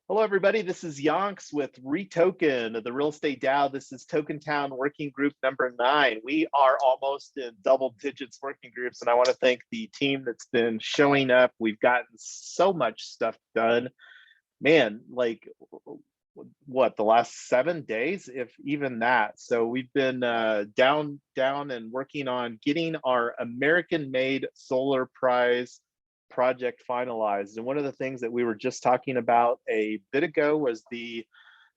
Hello, everybody. This is Yonks with REtoken, the Real Estate DAO. This is TokenTown Working Group number 9. We are almost in double digits working groups, and I want to thank the team that's been showing up. We've gotten so much stuff done. Man, like what, the last 7 days, if even that. So we've been down and working on getting our American-made solar prize project finalized. And one of the things that we were just talking about a bit ago was the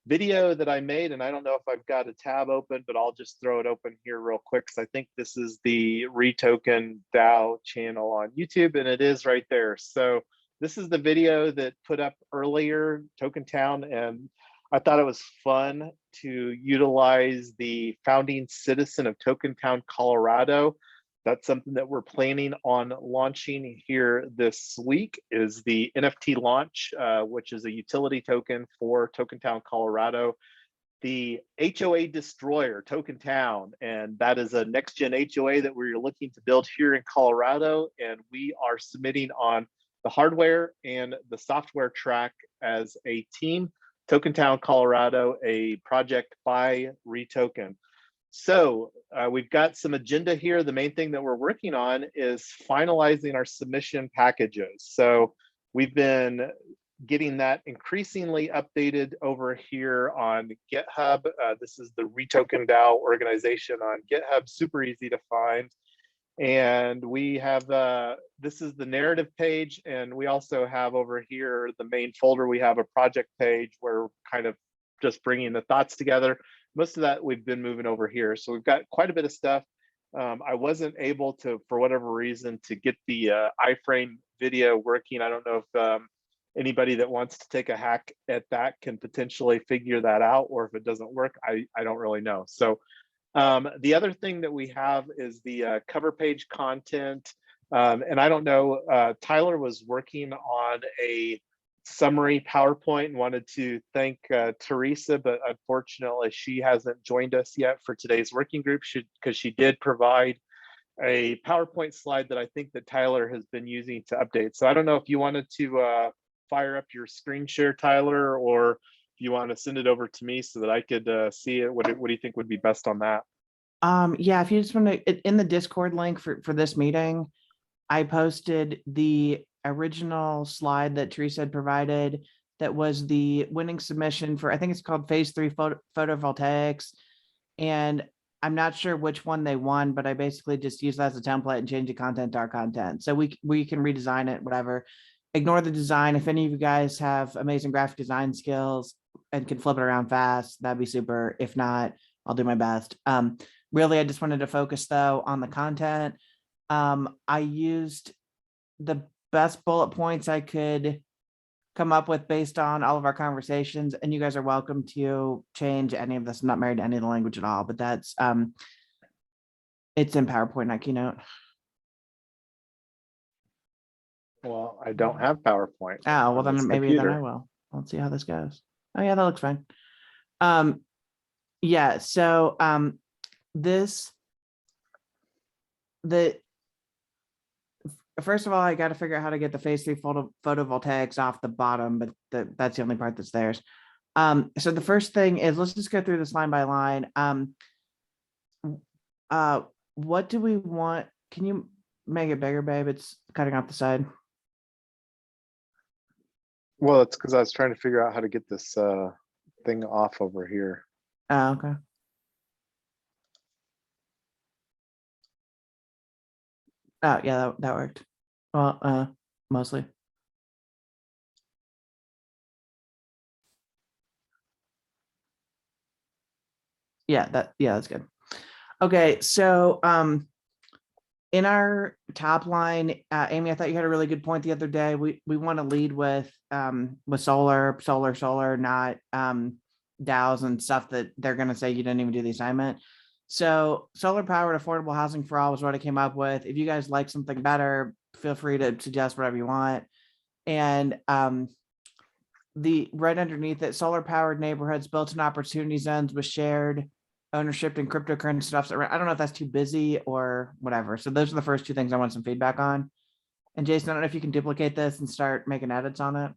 video that I made. And I don't know if I've got a tab open, but I'll just throw it open here real quick, because I think this is the REtoken DAO channel on YouTube, and it is right there. So this is the video that put up earlier, TokenTown, and I thought it was fun to utilize the founding citizen of TokenTown, Colorado. That's something that we're planning on launching here this week, is the NFT launch, which is a utility token for TokenTown, Colorado. The HOA Destroyer, TokenTown, and that is a next-gen HOA that we're looking to build here in Colorado, and we are submitting on the hardware and the software track as a team. TokenTown, Colorado, a project by REtoken. So we've got some agenda here. The main thing that we're working on is finalizing our submission packages. So we've been getting that increasingly updated over here on GitHub. This is the REtoken DAO organization on GitHub, super easy to find. And we have, this is the narrative page. And we also have over here, the main folder, we have a project page where we're kind of just bringing the thoughts together. Most of that we've been moving over here. So we've got quite a bit of stuff. I wasn't able to, for whatever reason, to get the iframe video working. I don't know if anybody that wants to take a hack at that can potentially figure that out, or if it doesn't work, I don't really know. So the other thing that we have is the cover page content. And I don't know, Tyler was working on a summary PowerPoint and wanted to thank Teresa, but unfortunately she hasn't joined us yet for today's working group, because she did provide a PowerPoint slide that I think that Tyler has been using to update. So I don't know if you wanted to fire up your screen share, Tyler, or if you want to send it over to me so that I could see it. What do you think would be best on that? Yeah, if you just want to, in the Discord link for this meeting, I posted the original slide that Teresa had provided. That was the winning submission for, I think it's called phase 3 photovoltaics. And I'm not sure which one they won, but I basically just used that as a template and changed the content to our content. So we can redesign it, whatever. Ignore the design. If any of you guys have amazing graphic design skills and can flip it around fast, that'd be super. If not, I'll do my best. Really, I just wanted to focus though on the content. I used the best bullet points I could come up with based on all of our conversations, and you guys are welcome to change any of this. I'm not married to any of the language at all, but that's it's in PowerPoint, not Keynote. Well, I don't have PowerPoint. Oh, well then maybe then I will. Let's see how this goes. Oh yeah, that looks fine. Yeah, so first of all, I got to figure out how to get the phase 3 photovoltaics off the bottom, but that's the only part that's theirs. So the first thing is, let's just go through this line by line. What do we want? Can you make it bigger, babe? It's cutting off the side. Well, it's because I was trying to figure out how to get this thing off over here. Oh, okay. Oh, yeah, that worked. Well, mostly. Yeah, that's good. Okay, so in our top line, Amy, I thought you had a really good point the other day. We want to lead with solar, not DAOs and stuff that they're going to say you didn't even do the assignment. So solar powered affordable housing for all was what I came up with. If you guys like something better, feel free to suggest whatever you want. And the right underneath it, solar powered neighborhoods built in opportunity zones with shared ownership and cryptocurrency stuff. So I don't know if that's too busy or whatever. So those are the first two things I want some feedback on. And Jason, I don't know if you can duplicate this and start making edits on it.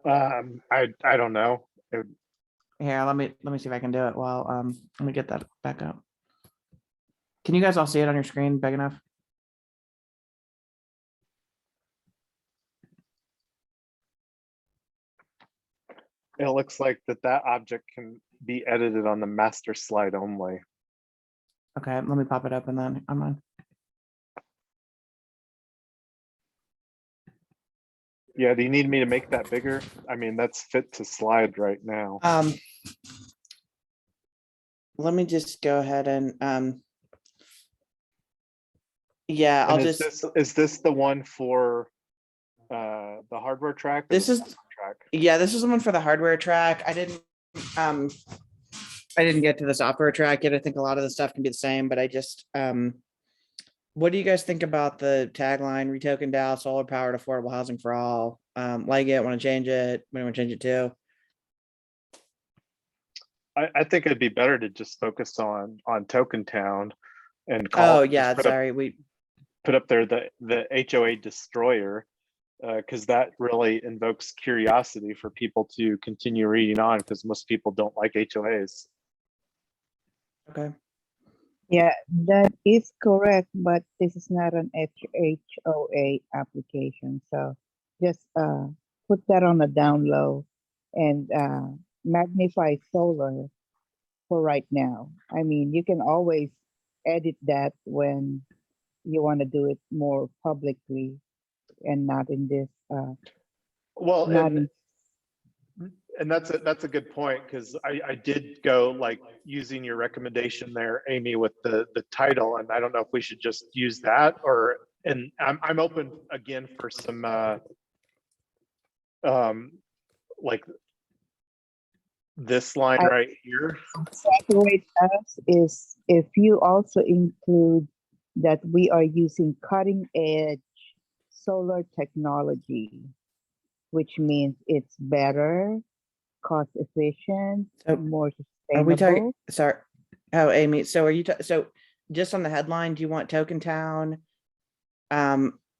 I don't know. Here, let me see if I can do it while let me get that back up. Can you guys all see it on your screen big enough? It looks like that object can be edited on the master slide only. Okay, let me pop it up and then I'm on. Yeah, do you need me to make that bigger? I mean, that's fit to slide right now. Let me just go ahead and yeah, I'll And is just this the one for the hardware track? This is track? Yeah, this is the one for the hardware track. I didn't get to the software track yet. I think a lot of the stuff can be the same, but I just what do you guys think about the tagline REtoken DAO, solar powered affordable housing for all? Like it, want to change it? We want to change it too. I think it'd be better to just focus on TokenTown and Oh yeah, sorry, we put up there the HOA Destroyer, because that really invokes curiosity for people to continue reading on, because most people don't like HOAs. Okay. Yeah, that is correct, but this is not an HOA application. So just put that on the down low and magnify solar for right now. I mean, you can always edit that when you want to do it more publicly and not in this. Well, not and that's a good point, because I did go like using your recommendation there, Amy, with the title, and I don't know if we should just use that, or and I'm open again for some like this line right here. Separate us is if you also include that we are using cutting edge solar technology, which means it's better, cost efficient, more sustainable. Are we talking? Sorry. Oh, Amy. So are you? So just on the headline, do you want TokenTown?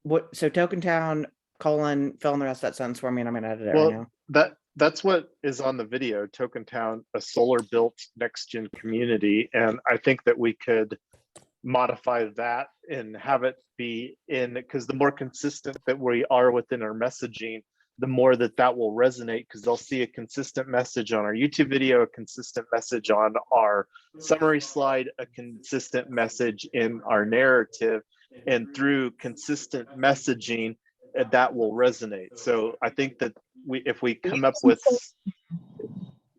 What? So TokenTown : fill in the rest of that sentence for me, and I'm gonna edit it right now. That's what is on the video. TokenTown, a solar built next gen community, and I think that we could modify that and have it be in, because the more consistent that we are within our messaging, the more that will resonate, because they'll see a consistent message on our YouTube video, a consistent message on our summary slide, a consistent message in our narrative, and through consistent messaging, that will resonate. So I think that if we come up with,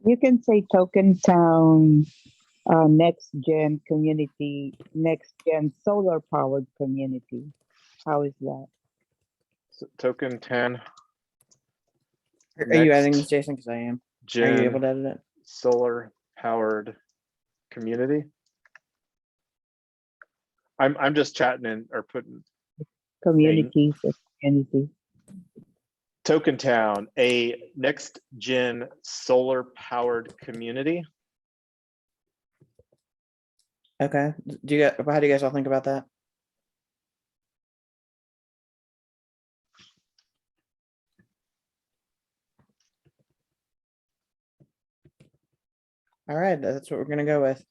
you can say TokenTown next gen community, next gen solar powered community. How is that? so TokenTown. Are you adding this, Jason? Because I am. Are you able to edit it? Solar powered community. I'm just chatting in or putting community. Community. TokenTown, a next gen solar powered community. Okay. How do you guys all think about that? All right, that's what we're gonna go with.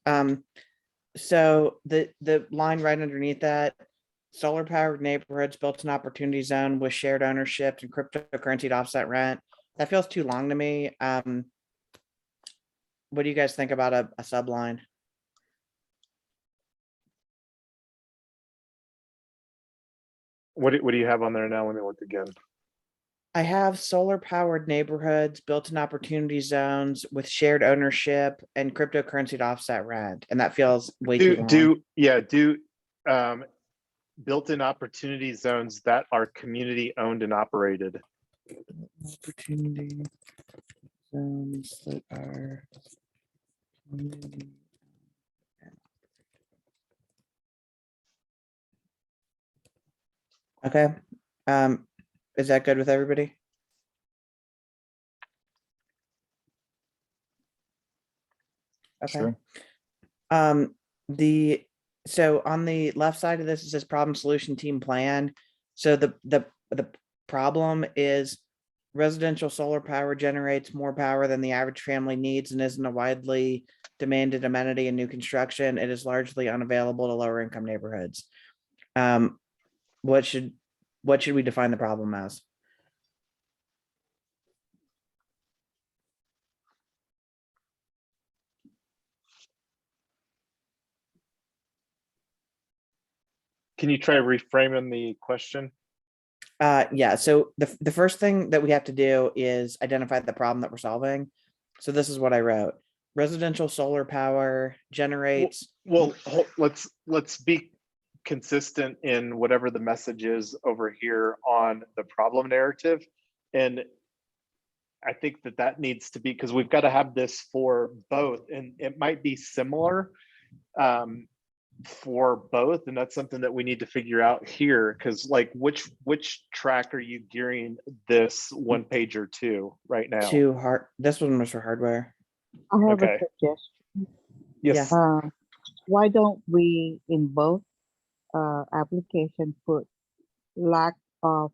So the line right underneath that, solar powered neighborhoods built in opportunity zone with shared ownership and cryptocurrency to offset rent. That feels too long to me. What do you guys think about a subline? What do you have on there now? Let me look again. I have solar powered neighborhoods built in opportunity zones with shared ownership and cryptocurrency to offset rent. And that feels way too long. Built-in opportunity zones that are community owned and operated. Opportunity zones that are community. Okay. Is that good with everybody? Okay. Sure. So on the left side of this, it says problem solution team plan. So the problem is residential solar power generates more power than the average family needs and isn't a widely demanded amenity in new construction. It is largely unavailable to lower income neighborhoods. What should we define the problem as? Can you try reframing the question? Yeah, so the first thing that we have to do is identify the problem that we're solving. So this is what I wrote. Residential solar power generates. Well, let's be consistent in whatever the message is over here on the problem narrative. And I think that needs to be, because we've got to have this for both, and it might be similar for both, and that's something that we need to figure out here, because like which track are you gearing this one pager to right now? This one was for hardware. I have Okay. a suggestion. Yes. Why don't we in both application put lack of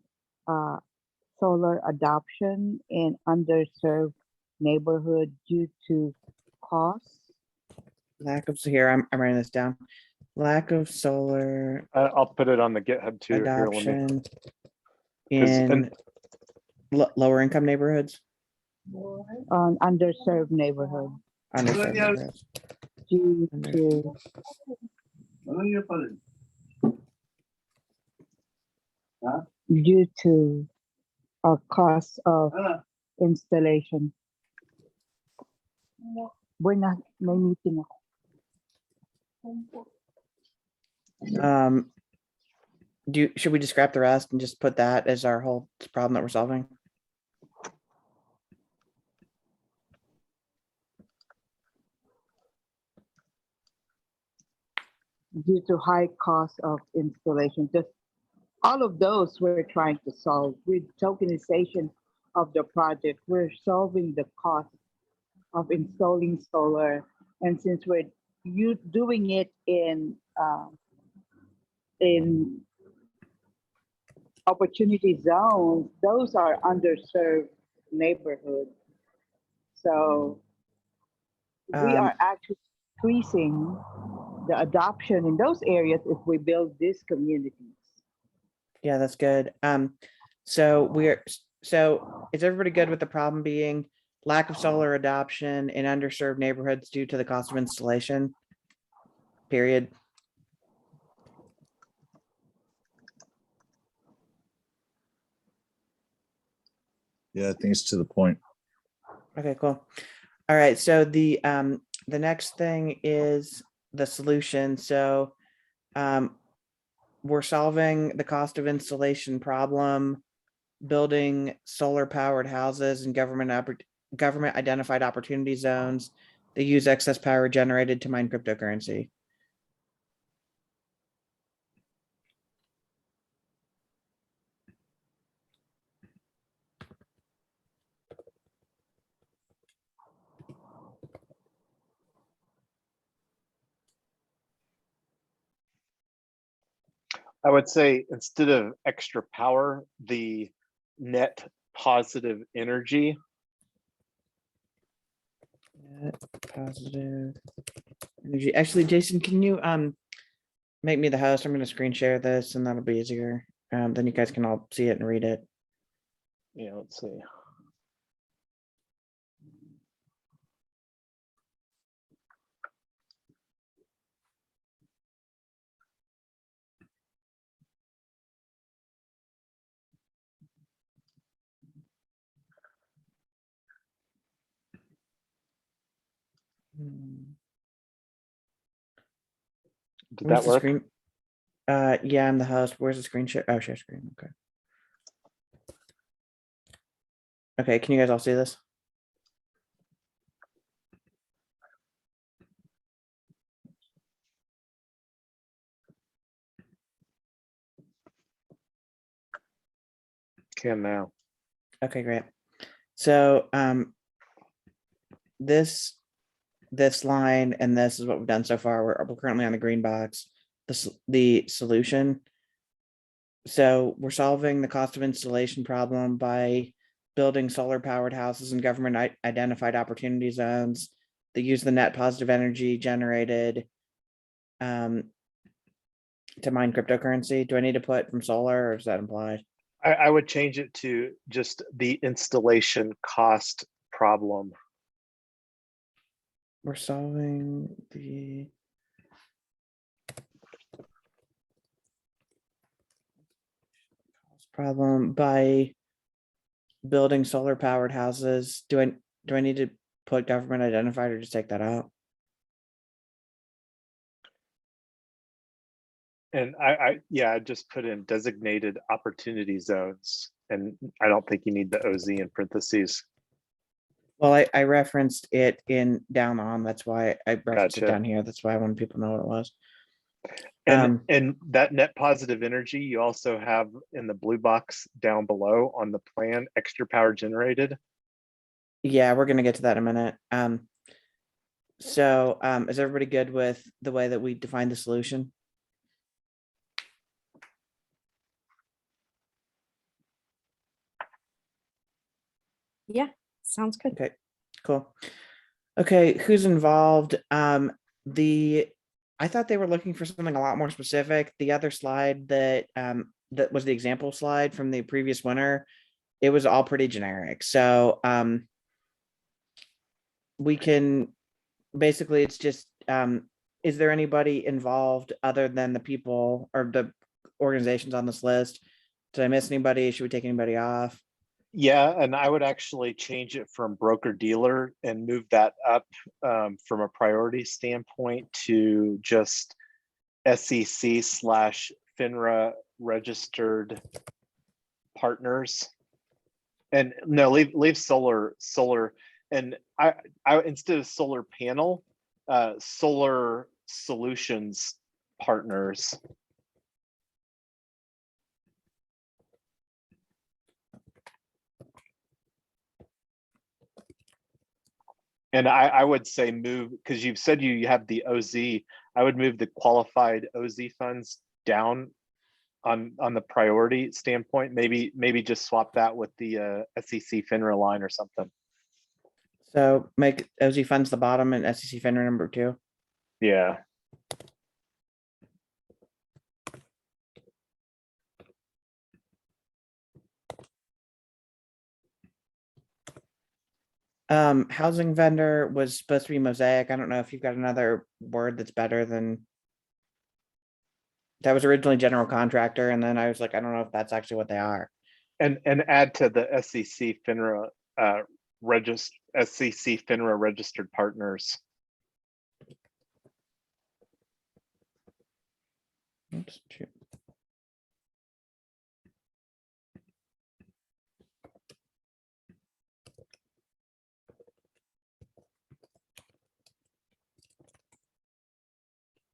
solar adoption in underserved neighborhood due to costs? Lack of, so here, I'm writing this down. Lack of solar I'll put it on the GitHub too. adoption Here, in lower income neighborhoods. On underserved neighborhood Underserved neighborhoods. due to a cost of installation. May meeting ako. Should we just scrap the rest and just put that as our whole problem that we're solving? Due to high cost of installation, just all of those we're trying to solve with tokenization of the project. We're solving the cost of installing solar, and since we're doing it in opportunity zones, those are underserved neighborhoods. So we are actually increasing the adoption in those areas if we build these communities. Yeah, that's good. So is everybody good with the problem being lack of solar adoption in underserved neighborhoods due to the cost of installation? Period. Yeah, I think it's to the point. Okay, cool. All right, so the next thing is the solution. So we're solving the cost of installation problem, building solar powered houses in government identified opportunity zones that use excess power generated to mine cryptocurrency. I would say instead of extra power, the net positive energy. Net positive energy. Actually, Jason, can you make me the host? I'm going to screen share this, and that'll be easier. Then you guys can all see it and read it. Yeah, let's see. Did Where's that the work? screen? Yeah, I'm the host. Where's the screen share? Oh, share screen. Okay. Okay, can you guys all see this? Can now. Okay, great. So this line and this is what we've done so far. We're currently on the green box. The solution. So we're solving the cost of installation problem by building solar powered houses in government identified opportunity zones that use the net positive energy generated to mine cryptocurrency. Do I need to put from solar, or is that implied? I would change it to just the installation cost problem. We're solving the problem by building solar powered houses. Do I need to put government identified or just take that out? And yeah, I just put in designated opportunity zones, and I don't think you need the OZ in parentheses. Well, I referenced it in down on, that's why I referenced it Gotcha. down here. That's why I wanted people to know what it was. And that net positive energy, you also have in the blue box down below on the plan, extra power generated. Yeah, we're gonna get to that in a minute. So is everybody good with the way that we define the solution? Yeah, sounds good. Okay, cool. Okay, who's involved? I thought they were looking for something a lot more specific. The other slide that that was the example slide from the previous winner, it was all pretty generic. So we can basically, it's just is there anybody involved other than the people or the organizations on this list? Did I miss anybody? Should we take anybody off? Yeah, and I would actually change it from broker dealer and move that up from a priority standpoint to just SEC/FINRA registered partners. And no, leave solar, and I instead of solar panel, solar solutions partners. And I would say move, because you've said you have the OZ, I would move the qualified OZ funds down on the priority standpoint. Maybe just swap that with the SEC FINRA line or something. So make OZ funds the bottom and SEC FINRA number 2. Yeah. Housing vendor was supposed to be Mosaic. I don't know if you've got another word that's better than that. Was originally general contractor, and then I was like, I don't know if that's actually what they are. And add to the SEC FINRA SEC FINRA registered partners. Oops, shoot.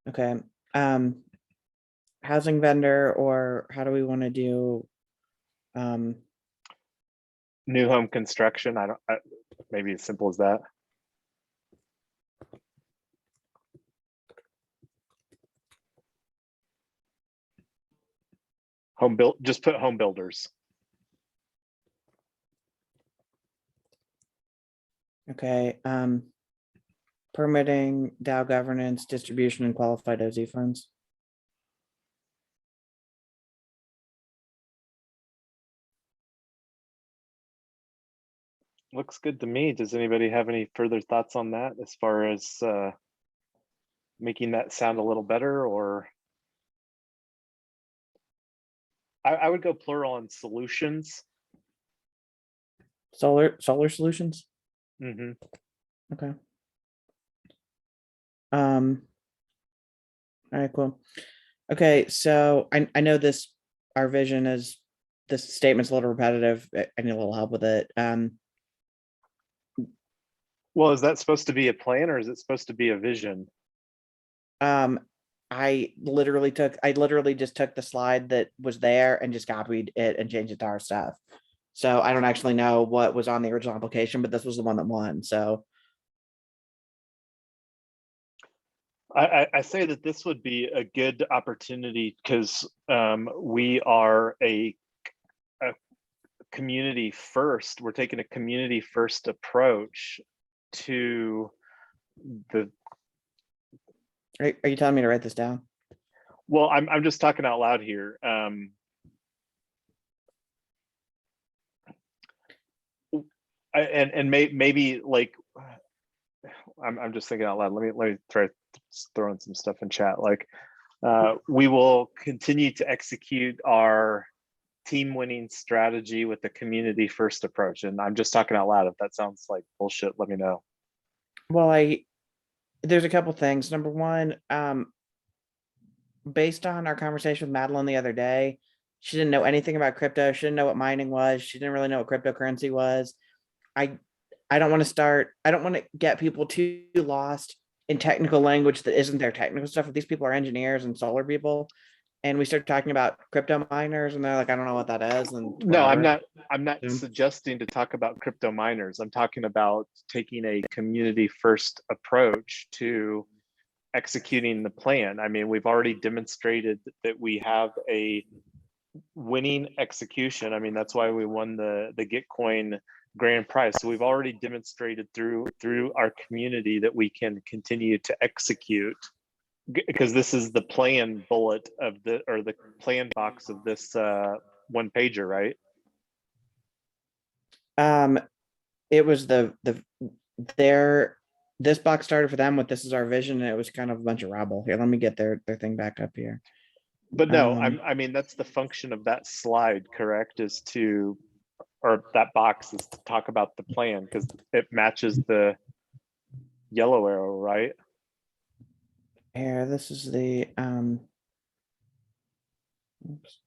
Okay. Housing vendor, or how do we want to do New home construction. Maybe as simple as that. Home build, just put home builders. okay, permitting, DAO governance, distribution, and qualified OZ funds. Looks good to me. Does anybody have any further thoughts on that as far as making that sound a little better? Or I would go plural on solutions. Solar solutions. Mm-hmm. Okay. All right, cool. Okay, so I know this, our vision is, this statement's a little repetitive. I need a little help with it. Well, is that supposed to be a plan, or is it supposed to be a vision? I literally just took the slide that was there and just copied it and changed it to our stuff. So I don't actually know what was on the original application, but this was the one that won. So I say that this would be a good opportunity because we are a community first. We're taking a community first approach to the. Are you telling me to write this down? Well, I'm just talking out loud here. Maybe like I'm just thinking out loud. Let me try throwing some stuff in chat. Like we will continue to execute our team winning strategy with the community first approach. And I'm just talking out loud. If that sounds like bullshit, let me know. Well, there's a couple things. Number one, based on our conversation with Madeline the other day, she didn't know anything about crypto. She didn't know what mining was. She didn't really know what cryptocurrency was. I don't want to get people too lost in technical language that isn't their technical stuff. If these people are engineers and solar people, and we start talking about crypto miners, and they're like, I don't know what that is. And no, I'm not Yeah. suggesting to talk about crypto miners. I'm talking about taking a community first approach to executing the plan. I mean, we've already demonstrated that we have a winning execution. I mean, that's why we won the Gitcoin grand prize. So we've already demonstrated through our community that we can continue to execute, because this is the plan bullet of the plan box of this one pager, right? It was this box started for them with "This is our vision," and it was kind of a bunch of rabble. Here, let me get their thing back up here. But no, I mean, that's the function of that slide, correct? Or that box is to talk about the plan, because it matches the yellow arrow, right? Here, this is the oops.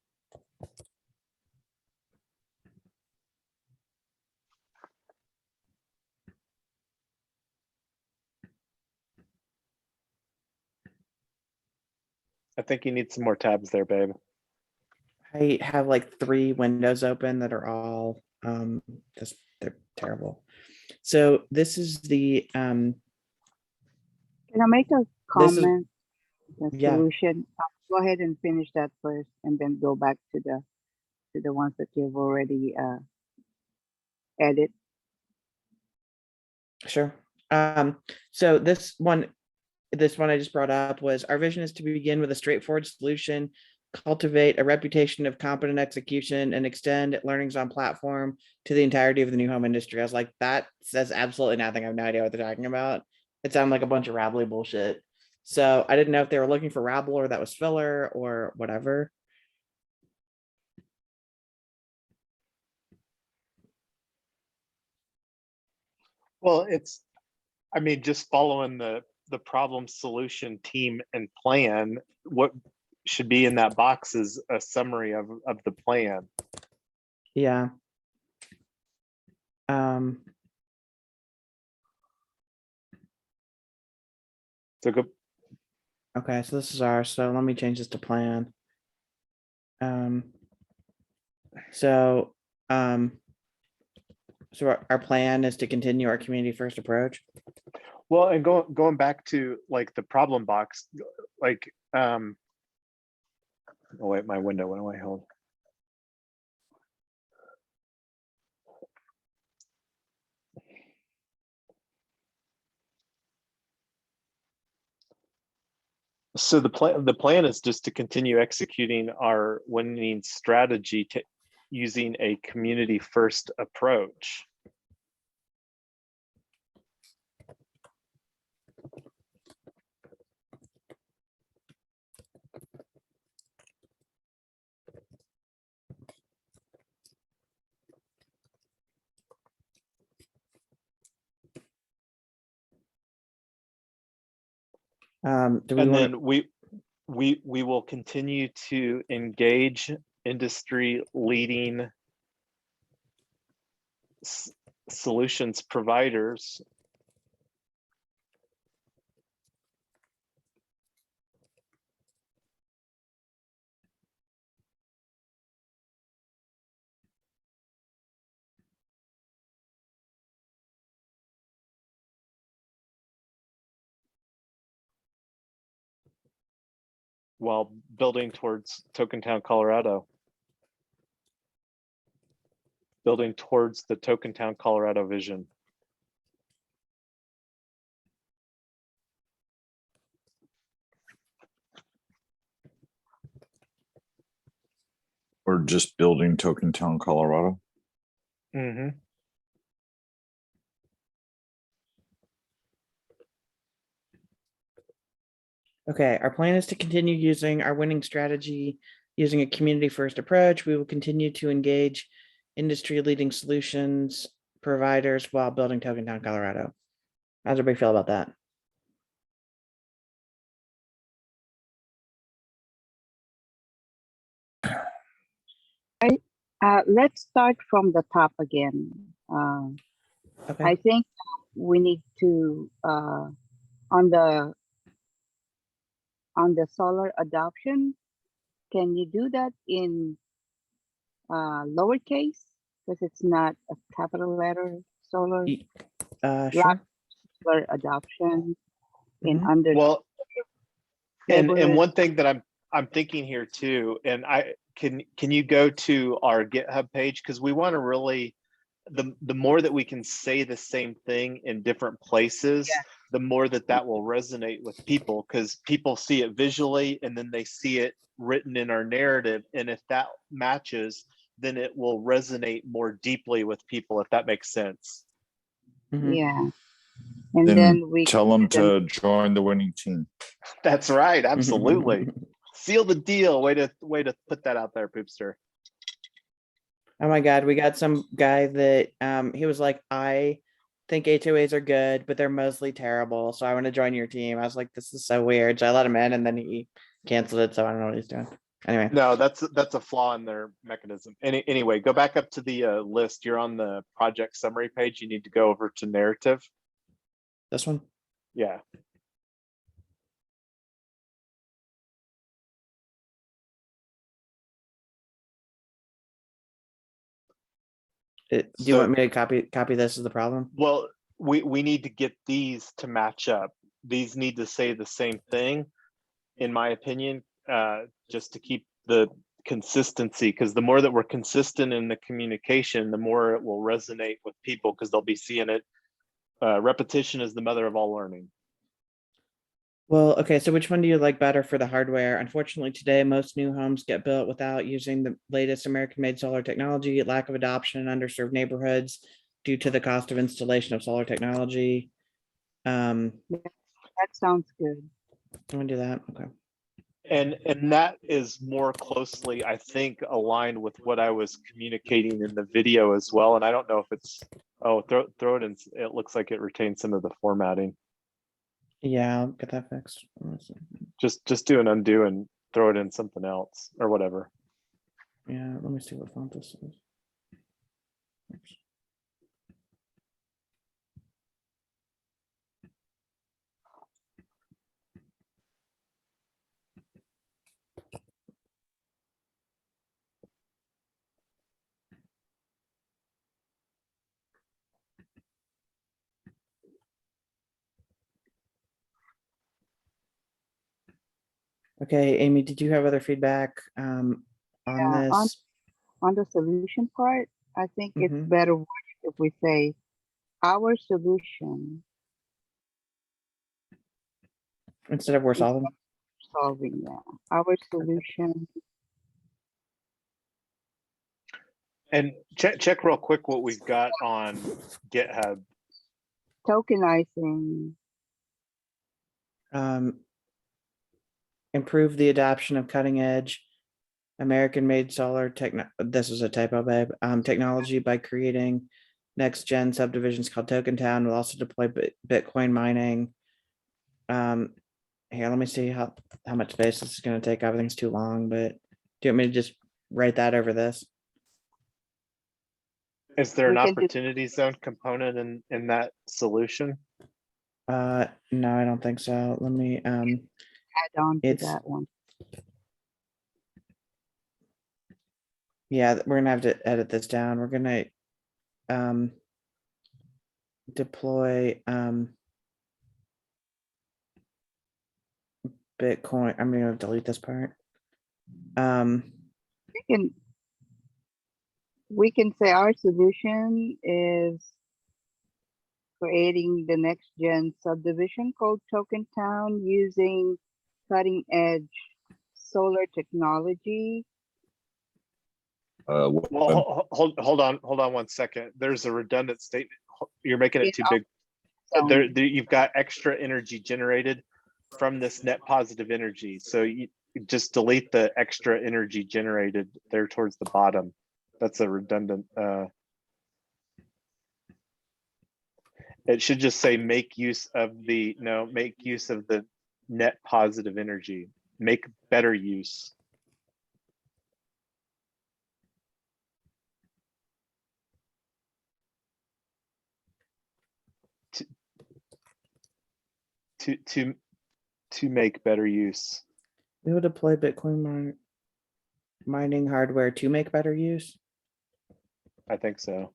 I think you need some more tabs there, babe. I have like 3 windows open that are all they're terrible. So this is the Can I make a This is- comment? The yeah. solution. Go ahead and finish that first, and then go back to the ones that you've already added. Sure. So this one I just brought up was, our vision is to begin with a straightforward solution, cultivate a reputation of competent execution, and extend learnings on platform to the entirety of the new home industry. I was like, that says absolutely nothing. I have no idea what they're talking about. It sounded like a bunch of rabbly bullshit. So I didn't know if they were looking for rabble or that was filler or whatever. Well, I mean, just following the problem, solution, team, and plan. What should be in that box is a summary of the plan. Yeah. So go. Okay, so this is ours. So let me change this to plan. So our plan is to continue our community first approach. Well, and going back to like the problem box, like oh wait, my window went away. Hold. So the plan is just to continue executing our winning strategy to using a community first approach. Then we will continue to engage industry leading solutions providers while building towards TokenTown, Colorado. building towards the TokenTown Colorado vision. Or just building TokenTown Colorado. Mm-hmm. Okay, our plan is to continue using our winning strategy using a community first approach. We will continue to engage industry leading solutions providers while building TokenTown Colorado. How's everybody feel about that? Let's start from the top again. Okay. I think we need to on the solar adoption. Can you do that in lowercase because it's not a capital letter solar? Sure. Solar adoption in Mhm. under. Well, and neighborhood. one thing that I'm thinking here too, and I can you go to our GitHub page, because we want to really, the more that we can say the same thing in different places, Yeah. the more that will resonate with people, because people see it visually and then they see it written in our narrative, and if that matches, then it will resonate more deeply with people, if that makes sense. Mhm. Yeah. And Then then we tell them to join the winning team. That's right, absolutely. Seal the deal. Way to put that out there, Poopster. Oh my God, we got some guy that he was like, I think HOAs are good, but they're mostly terrible. So I want to join your team. I was like, this is so weird. So I let him in and then he canceled it. So I don't know what he's doing. Anyway. No, that's a flaw in their mechanism. Anyway, go back up to the list. You're on the project summary page. You need to go over to narrative. This one? Yeah. Do you want me to copy this as the problem? Well, we need to get these to match up. These need to say the same thing, in my opinion, just to keep the consistency, because the more that we're consistent in the communication, the more it will resonate with people, because they'll be seeing it. Repetition is the mother of all learning. Well, okay, so which one do you like better for the hardware? Unfortunately, today, most new homes get built without using the latest American-made solar technology, lack of adoption in underserved neighborhoods due to the cost of installation of solar technology. That sounds good. I'm gonna do that. Okay. And that is more closely, I think, aligned with what I was communicating in the video as well. And I don't know if it's, oh, throw it in. It looks like it retains some of the formatting. Yeah, I'll get that fixed. Just do an undo and throw it in something else or whatever. Yeah, let me see what font this is. Oops. Okay, Amy, did you have other feedback on Yeah, this? on the solution part, I think it's Mhm. better if we say our solution Instead of we're solving? solving, yeah. Our solution. And check real quick what we've got on GitHub. Tokenizing. Improve the adoption of cutting edge American-made solar this is a typo, babe. Technology by creating next-gen subdivisions called TokenTown. We'll also deploy Bitcoin mining. Here, let me see how much space this is going to take. Everything's too long, but do you want me to just write that over this? Is there an We can do- opportunity zone component in that solution? No, I don't think so. Let me Add on to it's that one. yeah, we're gonna have to edit this down. We're gonna deploy Bitcoin. I'm gonna delete this part. We can we can say our solution is creating the next gen subdivision called TokenTown using cutting edge solar technology. What- Well, hold on 1 second. There's a redundant statement. You're making it In too big. You've got extra energy generated from this net positive energy. So you just delete the extra energy generated there towards the bottom. That's a redundant. It should just say make use of the net positive energy. Make better use. To make better use. We will deploy Bitcoin mining hardware to make better use. I think so.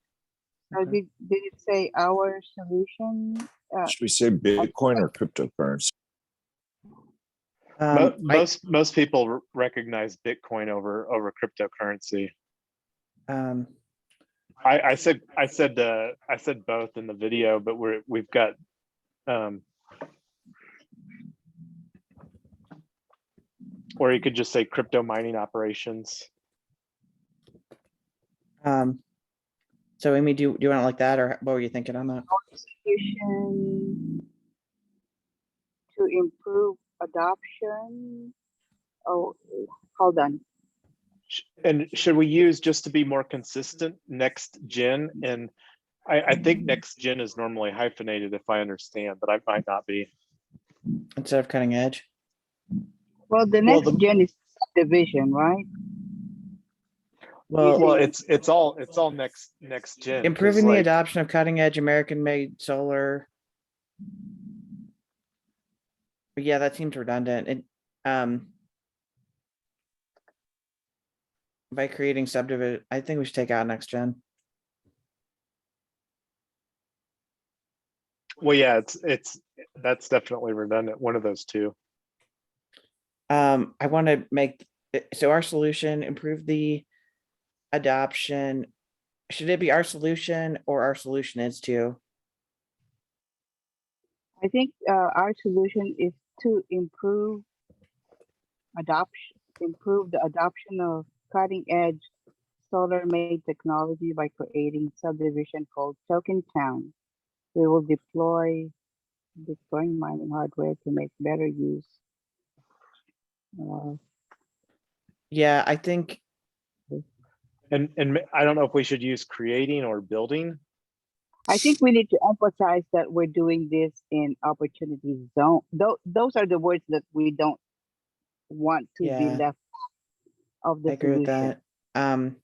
So Okay. did it say our solution? Should we say Bitcoin or cryptocurrency? Most people recognize Bitcoin over cryptocurrency. I said both in the video, but we've got or you could just say crypto mining operations. So Amy, do you want it like that, or what were you thinking on that? Solution to improve adoption. Oh, hold on. And should we use, just to be more consistent, next gen? And I think next gen is normally hyphenated, if I understand, but I might not be. Instead of cutting edge. Well, the Well, next gen is subdivision, right? Well, it's all next gen. 'cause, improving the like, adoption of cutting edge American-made solar. But yeah, that seems redundant. It, by creating subdivision, I think we should take out next gen. Well, yeah, that's definitely redundant. One of those two. I want to make so our solution improve the adoption. Should it be our solution or our solution is to? I think our solution is to improve the adoption of cutting edge solar made technology by creating subdivision called TokenTown. We will deploy Bitcoin mining hardware to make better use. Yeah, I think. And I don't know if we should use creating or building. I think we need to emphasize that we're doing this in opportunity zone. Those are the words that we don't want to be Yeah. left of the I agree with solution. that.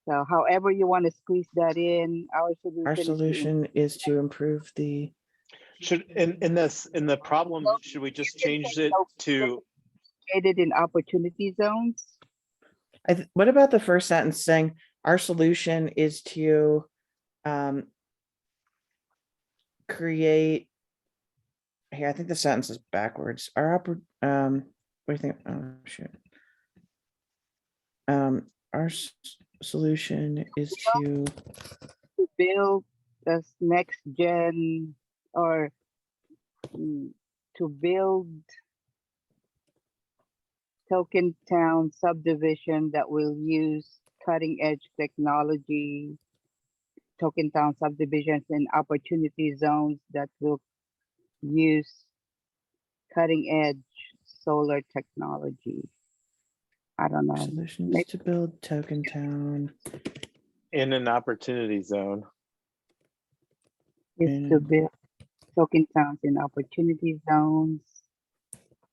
So however you want to squeeze that in, our Our solution solution is to improve the. Should in the problem, should we just change it to? Created in opportunity zones. What about the first sentence saying our solution is to create. Here, I think the sentence is backwards. What do you think? Oh shit. Our solution is to build this next gen, or to build TokenTown subdivision that will use cutting edge technology, TokenTown subdivisions in opportunity zones that will use cutting edge solar technology. I don't know. solutions to build TokenTown In an opportunity zone. Is to build TokenTowns in opportunity zones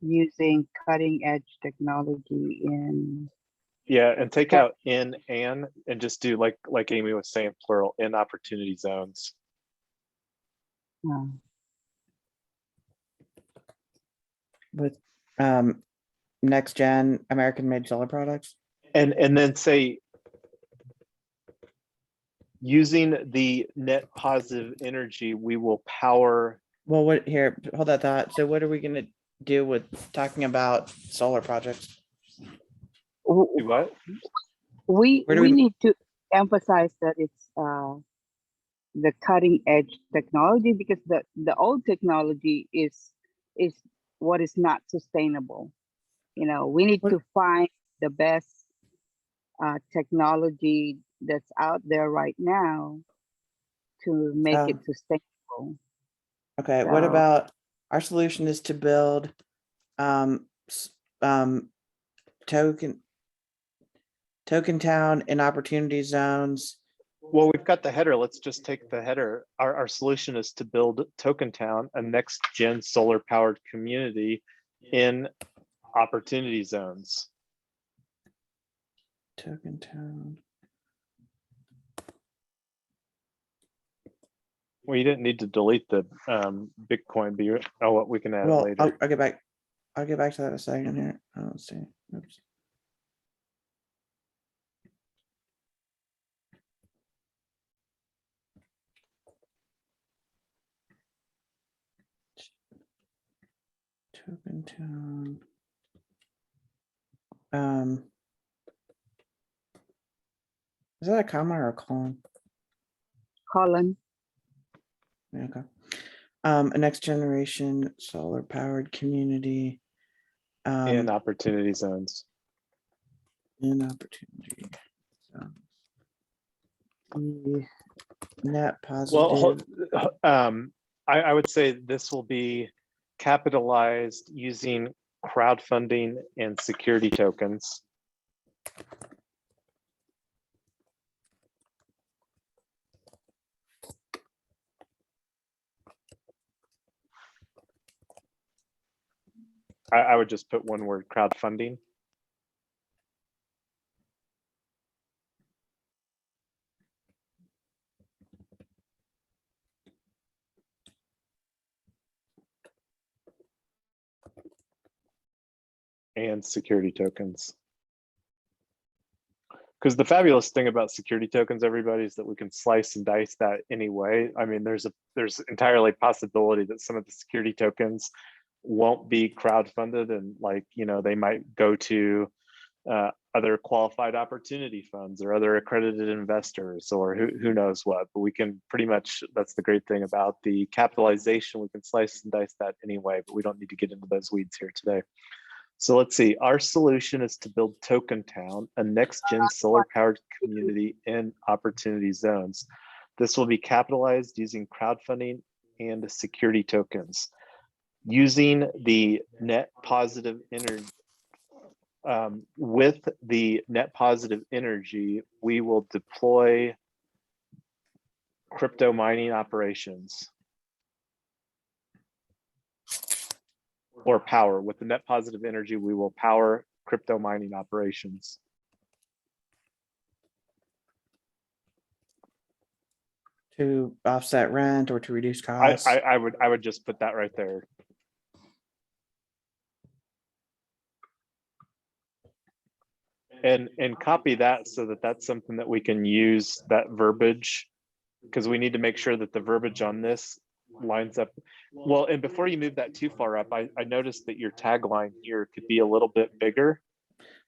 using cutting edge technology in. Yeah, and take out in and just do like Amy was saying, plural, in opportunity zones. with next gen American made solar products. And then say using the net positive energy, we will power. Well, what here, hold that thought. So what are we gonna do with talking about solar projects? What? We Where do we- need to emphasize that it's the cutting edge technology, because the old technology is what is not sustainable. You know, we need to find the best technology that's out there right now to make it sustainable. Okay, what So- about our solution is to build TokenTown and opportunity zones. Well, we've got the header. Let's just take the header. Our solution is to build TokenTown, a next gen solar powered community in opportunity zones. TokenTown. Well, you didn't need to delete the Bitcoin, but what we can add it Well, later. I'll get back. I'll get back to that in a second here. Oh, let's see. Oops. TokenTown. Is that a comma or a colon? Colin, Yeah, okay. A next generation solar powered community. In opportunity zones. In opportunity. zones. The net positive. Well, I would say this will be capitalized using crowdfunding and security tokens. I would just put one word, crowdfunding. And security tokens. Because the fabulous thing about security tokens, everybody, is that we can slice and dice that anyway. I mean, there's entirely possibility that some of the security tokens won't be crowdfunded, and they might go to other qualified opportunity funds or other accredited investors, or who knows what. But we can pretty much, that's the great thing about the capitalization, we can slice and dice that anyway, but we don't need to get into those weeds here today. So let's see, our solution is to build TokenTown, a next-gen solar-powered community in opportunity zones. This will be capitalized using crowdfunding and security tokens. Using the net positive energy, with the net positive energy, we will deploy crypto mining operations. Or power. With the net positive energy, we will power crypto mining operations. To offset rent or to reduce costs. I would just put that right there. And copy that so that that's something that we can use, that verbiage, because we need to make sure that the verbiage on this lines up. Well, and before you move that too far up, I noticed that your tagline here could be a little bit bigger.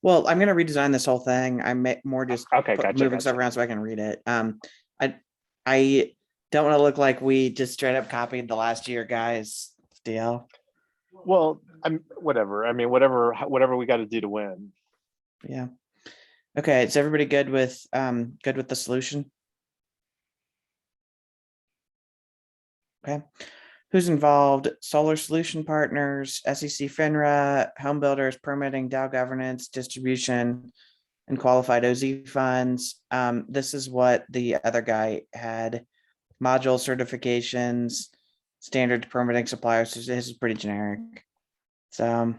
Well, I'm going to redesign this whole thing. I'm more just Okay, gotcha, moving stuff around so I can read it. I don't want to look like we just straight up copied the last year guys deal. Well, whatever. I mean, whatever we got to do to win. Yeah. Okay. Is everybody good with the solution? Okay. Who's involved? Solar Solution Partners, SEC FINRA, home builders, permitting, DAO governance, distribution, and qualified OZ funds. This is what the other guy had. Module certifications, standard permitting suppliers. This is pretty generic. So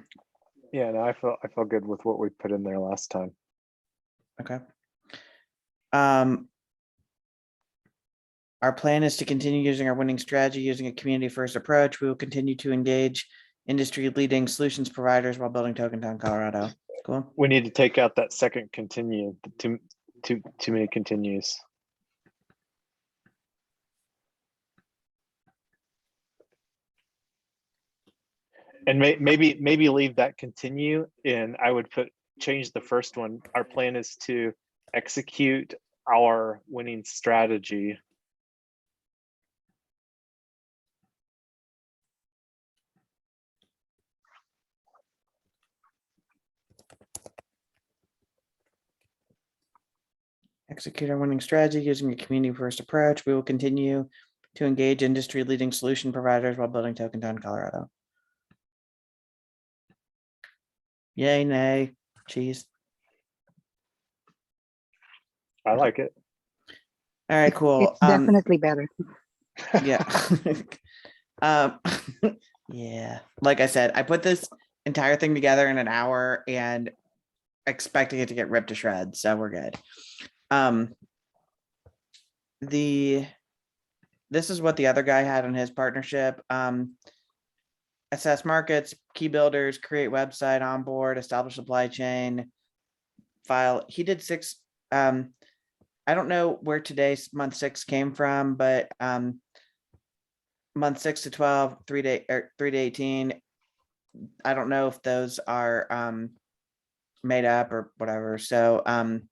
yeah, no, I feel good with what we put in there last time. Okay. Our plan is to continue using our winning strategy, using a community first approach. We will continue to engage industry leading solutions providers while building TokenTown Colorado. Cool. We need to take out that second continue, too many continues. And maybe leave that continue, and I would change the first one. Our plan is to execute our winning strategy. Execute our winning strategy using a community-first approach. We will continue to engage industry-leading solution providers while building TokenTown Colorado. Yay, nay, cheese. I like it. All right, cool. It's definitely better. Yeah. um, yeah. Like I said, I put this entire thing together in an hour and expecting it to get ripped to shreds, so we're good. This is what the other guy had in his partnership. Assess markets, key builders, create website, onboard, establish supply chain, file. He did 6. I don't know where today's month 6 came from, but month 6 to 12, 3 to 18. I don't know if those are made up or whatever. So none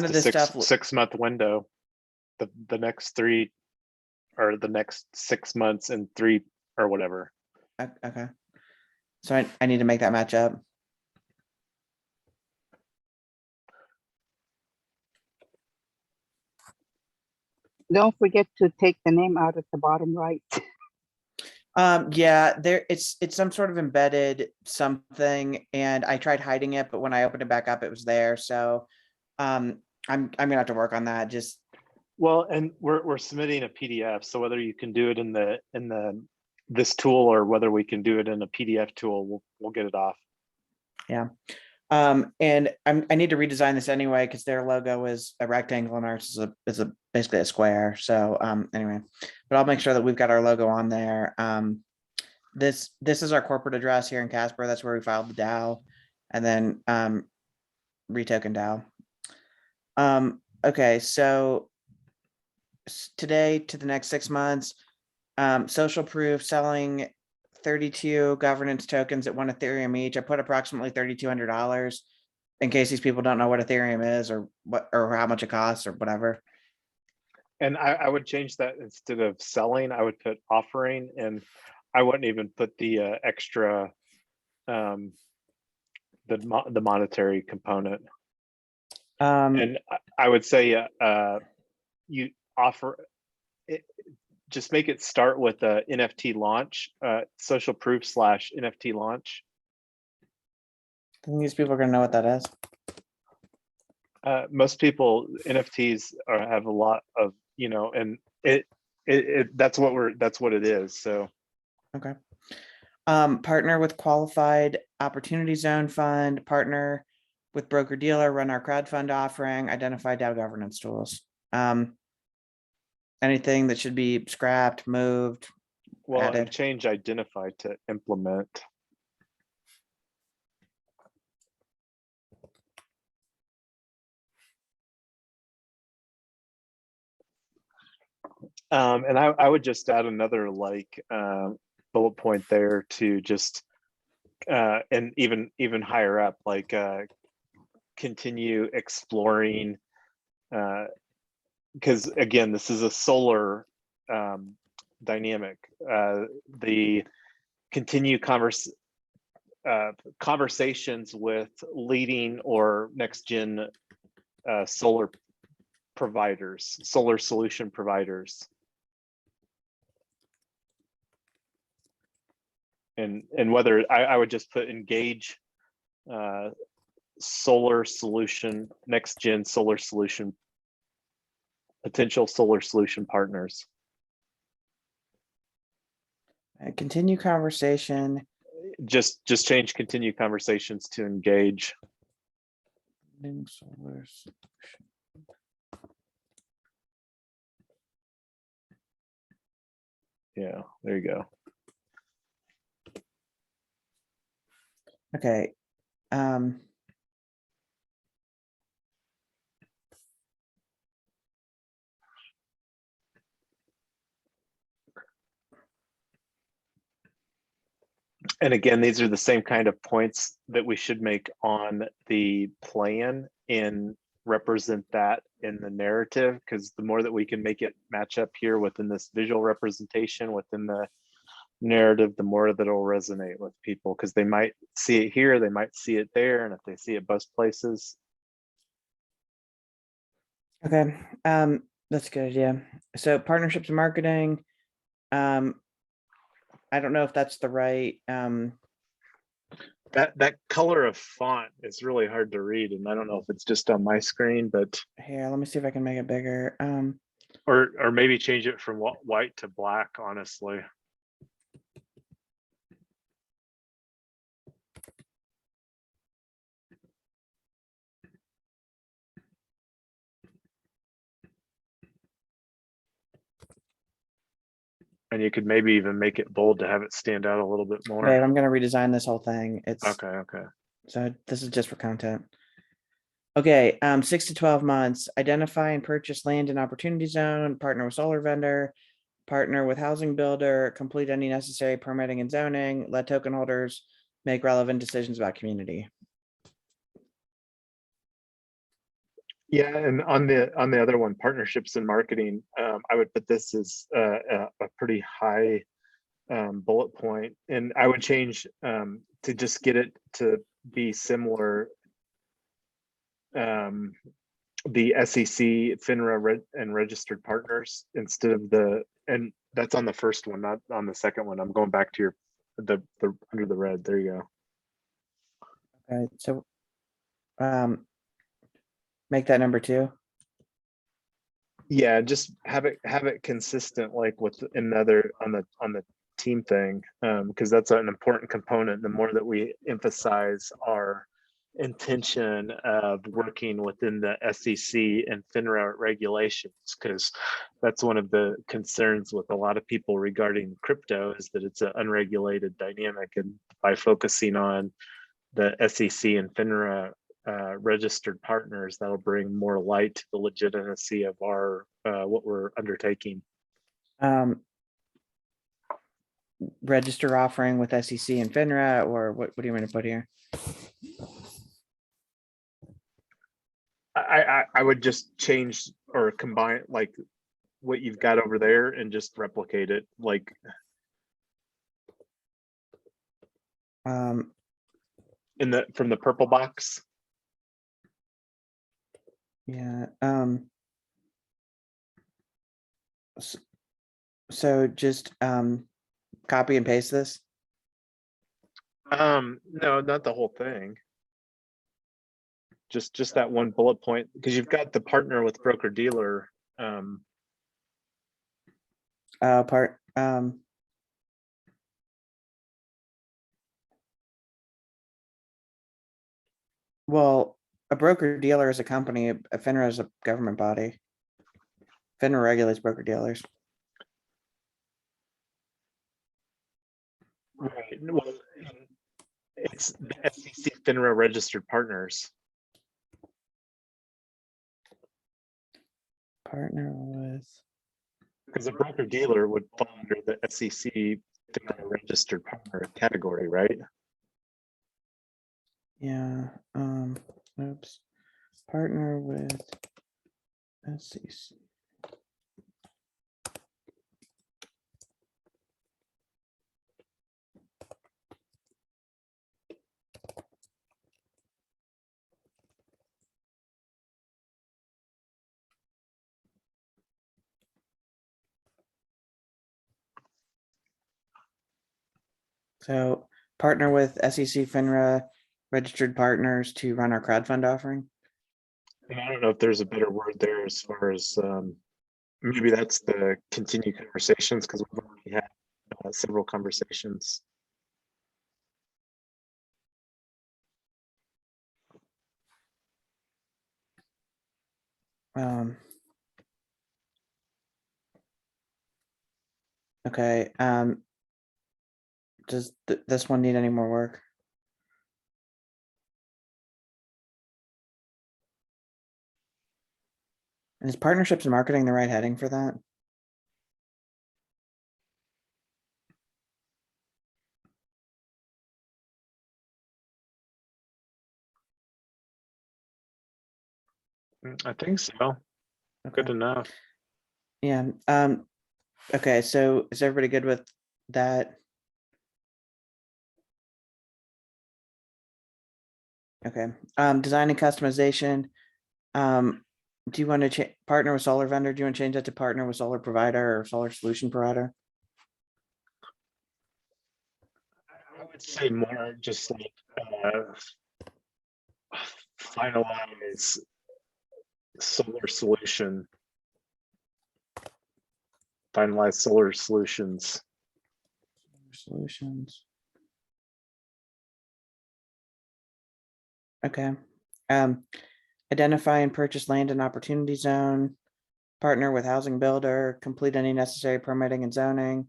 of this stuff. 6-month window. The next 3 or the next 6 months and 3 or whatever. Okay. So I need to make that match up. Don't forget to take the name out at the bottom right. Yeah, it's some sort of embedded something, and I tried hiding it, but when I opened it back up, it was there. So I'm gonna have to work on that. Just well, and we're submitting a PDF, so whether you can do it in this tool or whether we can do it in a PDF tool, we'll get it off. Yeah. And I need to redesign this anyway because their logo is a rectangle and ours is basically a square. So anyway, but I'll make sure that we've got our logo on there. This is our corporate address here in Casper. That's where we filed the DAO, and then REtoken DAO. Okay, so today to the next 6 months, social proof, selling 32 governance tokens at 1 Ethereum each. I put approximately $3,200 in case these people don't know what Ethereum is or what or how much it costs or whatever. And I would change that. Instead of selling, I would put offering, and I wouldn't even put the extra the monetary component. And I would say you offer it, just make it start with a NFT launch, social proof / NFT launch. I think these people are going to know what that is. Most people, NFTs have a lot of, and that's what it is. So. Okay. Partner with qualified opportunity zone fund, partner with broker dealer, run our crowdfund offering, identify DAO governance tools. Anything that should be scrapped, moved, well, added. and change identify to implement. And I would just add another bullet point there to just and even higher up, like continue exploring, because again, this is a solar dynamic. The continue conversations with leading or next gen solar providers, solar solution providers. And whether I would just put engage solar solution, next gen solar solution, potential solar solution partners. Continue conversation. Just change continue conversations to engage. Solar solution. Yeah, there you go. Okay. And again, these are the same kind of points that we should make on the plan in represent that in the narrative, because the more that we can make it match up here within this visual representation within the narrative, the more that it'll resonate with people, because they might see it here, they might see it there, and if they see it both places. Okay, that's good. Yeah. So partnerships and marketing. I don't know if that's the right. That color of font is really hard to read, and I don't know if it's just on my screen, but Here, let me see if I can make it bigger. or maybe change it from white to black, honestly. And you could maybe even make it bold to have it stand out a little bit more. Babe, I'm gonna redesign this whole thing. It's Okay. so this is just for content. Okay, 6 to 12 months. Identify and purchase land in opportunity zone. Partner with solar vendor. Partner with housing builder. Complete any necessary permitting and zoning. Let token holders make relevant decisions about community. Yeah, and on the other one, partnerships and marketing, I would put this as a pretty high bullet point, and I would change to just get it to be similar. The SEC, FINRA, and registered partners instead of and that's on the first one, not on the second one. I'm going back to the under the red. There you go. Okay, so make that number 2. Yeah, just have it consistent, like with another on the team thing, because that's an important component. The more that we emphasize our intention of working within the SEC and FINRA regulations, because that's one of the concerns with a lot of people regarding crypto, is that it's an unregulated dynamic, and by focusing on the SEC and FINRA registered partners, that'll bring more light to the legitimacy of our what we're undertaking. Register offering with SEC and FINRA, or what do you want to put here? I would just change or combine like what you've got over there and just replicate it, like Um, from the purple box. yeah. So just copy and paste this. No, not the whole thing. Just that one bullet point, because you've got the partner with broker dealer. Well, a broker dealer is a company. A FINRA is a government body. FINRA regulates broker dealers. Right. Well, it's the SEC FINRA registered partners. Partner with. Because a broker dealer would fall under the SEC FINRA registered partner category, right? Yeah. Oops. Partner with SEC. So partner with SEC FINRA registered partners to run our crowdfund offering. And I don't know if there's a better word there as far as maybe that's the continued conversations, because we've already had several conversations. Okay. Does this one need any more work? And is partnerships and marketing the right heading for that? I think so. Good Okay. enough. Yeah, okay, so is everybody good with that? Okay, design and customization. Do you want to partner with solar vendor? Do you want to change that to partner with solar provider or solar solution provider? I would say more just like finalize solar solution. Finalize solar solutions. Solutions. Okay. Identify and purchase land and opportunity zone, partner with housing builder, complete any necessary permitting and zoning,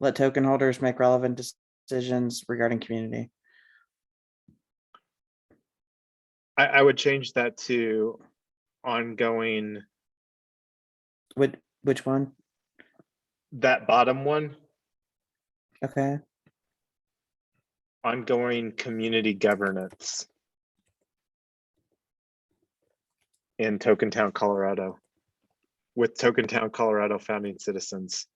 let token holders make relevant decisions regarding community. I would change that to ongoing, Which one? that bottom one, Okay, ongoing community governance in TokenTown, Colorado, with TokenTown, Colorado founding citizens.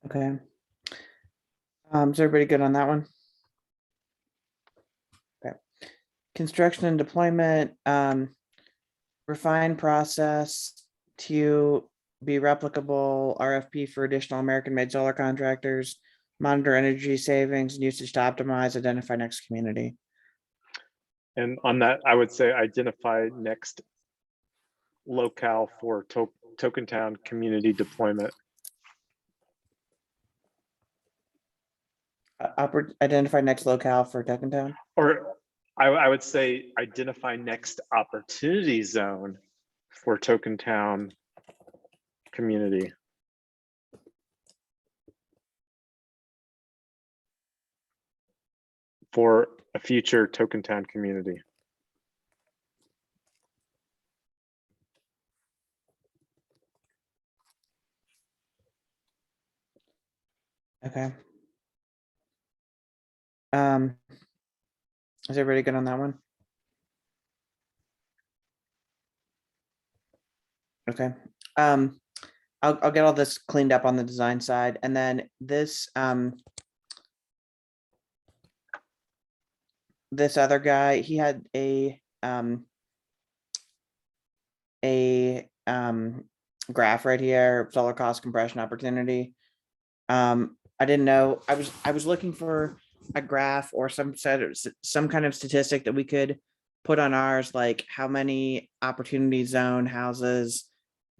okay. Is everybody good on that one? Okay. Construction and deployment, refine process to be replicable, RFP for additional American-made solar contractors, monitor energy savings and usage to optimize, identify next community. And on that, I would say identify next locale for TokenTown community deployment. Identify next locale for TokenTown. Or I would say identify next opportunity zone for TokenTown community. For a future TokenTown community. Okay. Is everybody good on that one? Okay. I'll get all this cleaned up on the design side, and then this this other guy, he had a graph right here, solar cost compression opportunity. I didn't know, I was looking for a graph or some kind of statistic that we could put on ours, like how many opportunity zone houses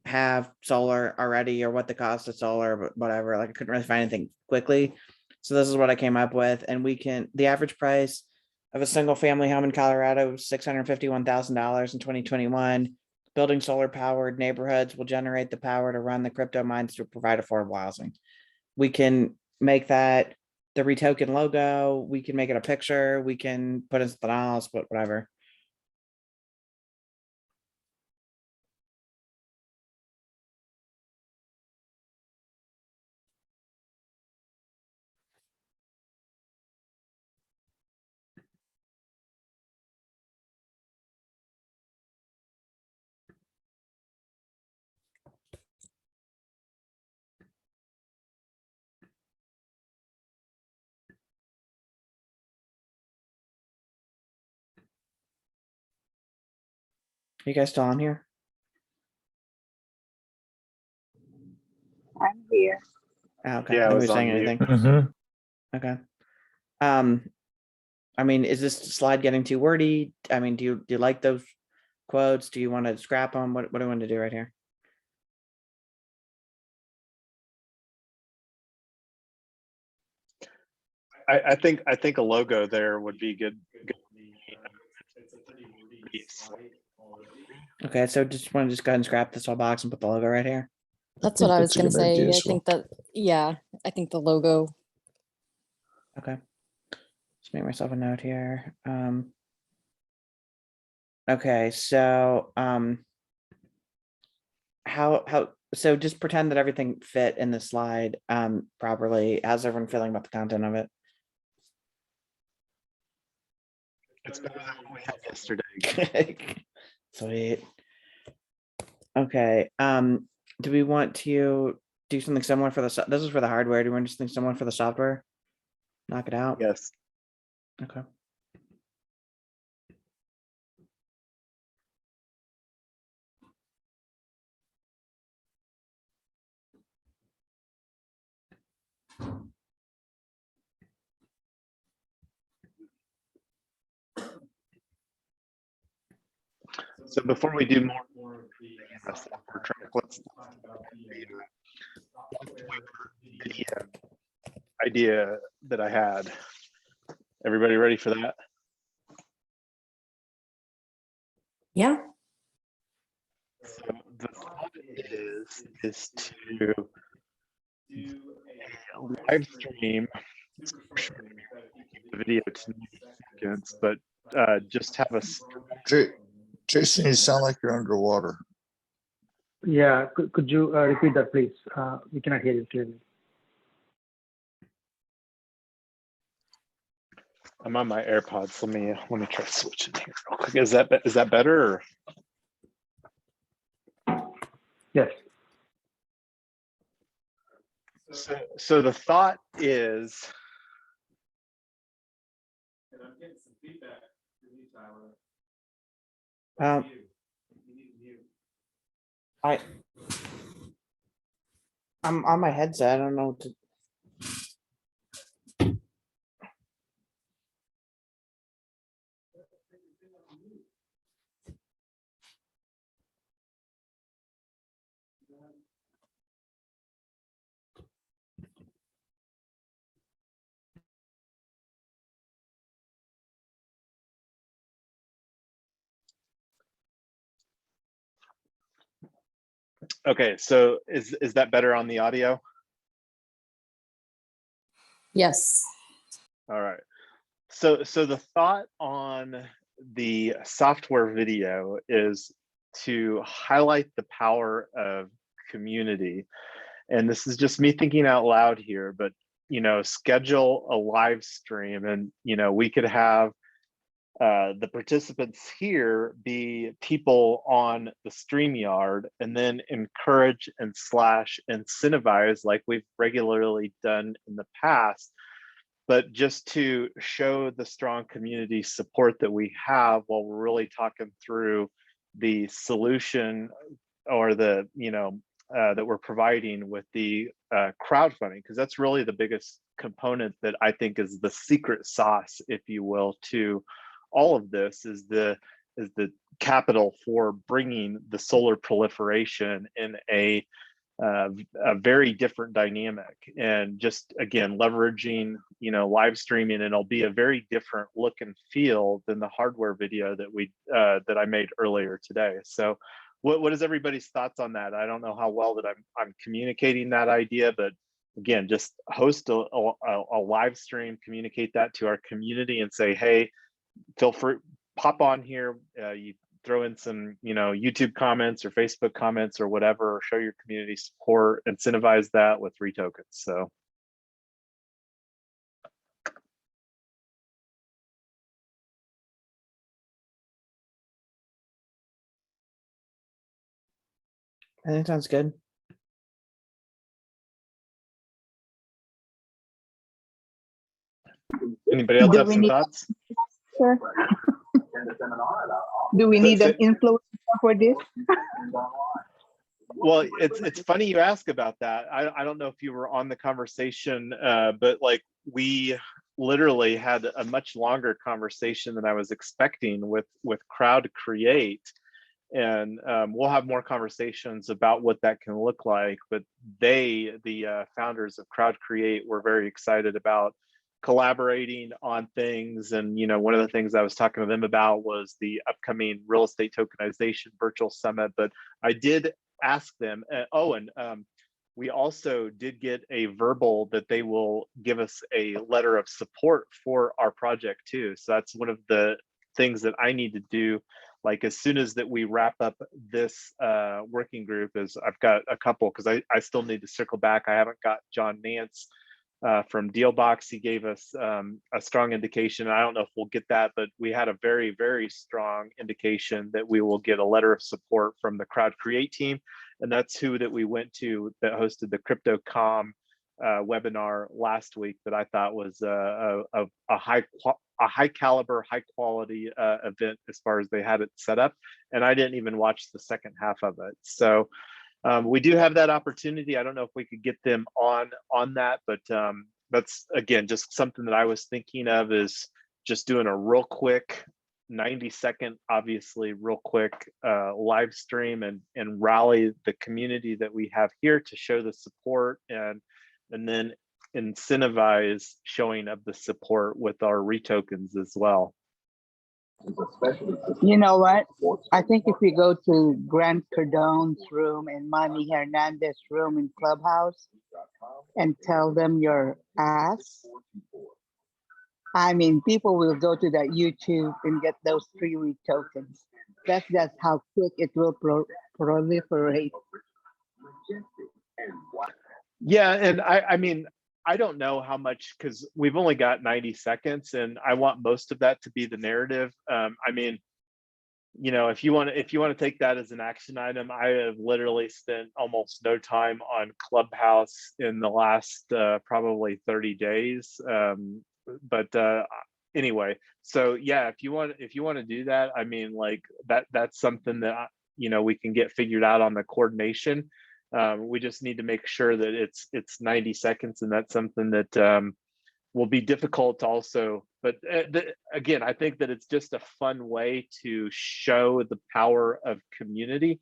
have solar already, or what the cost of solar, but whatever. Like I couldn't really find anything quickly. So this is what I came up with. And the average price of a single family home in Colorado was $651,000 in 2021. Building solar powered neighborhoods will generate the power to run the crypto mines to provide affordable housing. We can make that the REtoken logo. We can make it a picture. We can put in something else, but whatever. You guys still on here? I'm here. Okay. Yeah, I Nobody was on saying mute. anything. Mhm. Okay. I mean, is this slide getting too wordy? I mean, do you like those quotes? Do you want to scrap them? What do you want to do right here? I think a logo there would be good. Okay, so just want to go ahead and scrap this whole box and put the logo right here. That's think what I was that's a gonna good idea say. I as well. think that, yeah, I think the logo. Okay. Just make myself a note here. Okay, so how so just pretend that everything fit in the slide properly. How's everyone feeling about the content of it? It's better than what we had yesterday. Sweet. Okay. Do we want to do something similar for the, this is for the hardware. Do we want to do something similar for the software? Knock it out? Yes. Okay. So before we do more software track, let's talk about the idea that I had. Everybody ready for that? Yeah. So the thought is to do a live stream, the video to 90 seconds, but just have a Jason, you sound like you're underwater. Yeah, could you repeat that, please? We cannot hear you clearly. I'm on my AirPods. Let me try switching here real quick. Is that better? Or? Yes. So the thought is, and I'm getting some feedback from you, Tyler. I'm on my headset. I don't know what to. Okay, so is that better on the audio? Yes. All right. So the thought on the software video is to highlight the power of community. And this is just me thinking out loud here, but schedule a live stream, and we could have the participants here be people on the StreamYard, and then encourage and / incentivize like we've regularly done in the past, but just to show the strong community support that we have while we're really talking through the solution or the that we're providing with the crowdfunding, because that's really the biggest component that I think is the secret sauce, if you will, to all of this, is the capital for bringing the solar proliferation in a very different dynamic, and just again leveraging live streaming, and it'll be a very different look and feel than the hardware video that I made earlier today. So what is everybody's thoughts on that? I don't know how well that I'm communicating that idea, but again, just host a live stream, communicate that to our community, and say, hey, feel free, pop on here, you throw in some YouTube comments or Facebook comments or whatever, or show your community support, incentivize that with REtoken. So I think sounds good. anybody else Do have we some need- thoughts? Sure. Do we need an influencer for this? Well, it's funny you ask about that. I don't know if you were on the conversation, but like we literally had a much longer conversation than I was expecting with Crowd Create, and we'll have more conversations about what that can look like. But the founders of Crowd Create, were very excited about collaborating on things. And one of the things I was talking to them about was the upcoming real estate tokenization virtual summit. But I did ask them, we also did get a verbal that they will give us a letter of support for our project too. So that's one of the things that I need to do, like as soon as that we wrap up this working group, is I've got a couple, because I still need to circle back. I haven't got John Nance from DealBox. He gave us a strong indication. I don't know if we'll get that, but we had a very, very strong indication that we will get a letter of support from the Crowd Create team. And that's who that we went to that hosted the CryptoCom webinar last week, that I thought was a high caliber, high quality event as far as they had it set up. And I didn't even watch the second half of it. So we do have that opportunity. I don't know if we could get them on that, but that's, again, just something that I was thinking of, is just doing a real quick 90-second, obviously real quick live stream and rally the community that we have here to show the support, and then incentivize showing of the support with our retokens as well. You know what? I think if we go to Grant Cardone's room and Manny Hernandez's room in Clubhouse and tell them your ask, I mean, people will go to that YouTube and get those free retokens. That's how quick it will proliferate. Yeah, and I mean, I don't know how much, because we've only got 90 seconds, and I want most of that to be the narrative. I mean, you know, if you want to take that as an action item, I have literally spent almost no time on Clubhouse in the last probably 30 days. But anyway, so yeah, if you want to do that, I mean, like that's something that, you know, we can get figured out on the coordination. We just need to make sure that it's 90 seconds, and that's something that will be difficult to also, but again, I think that it's just a fun way to show the power of community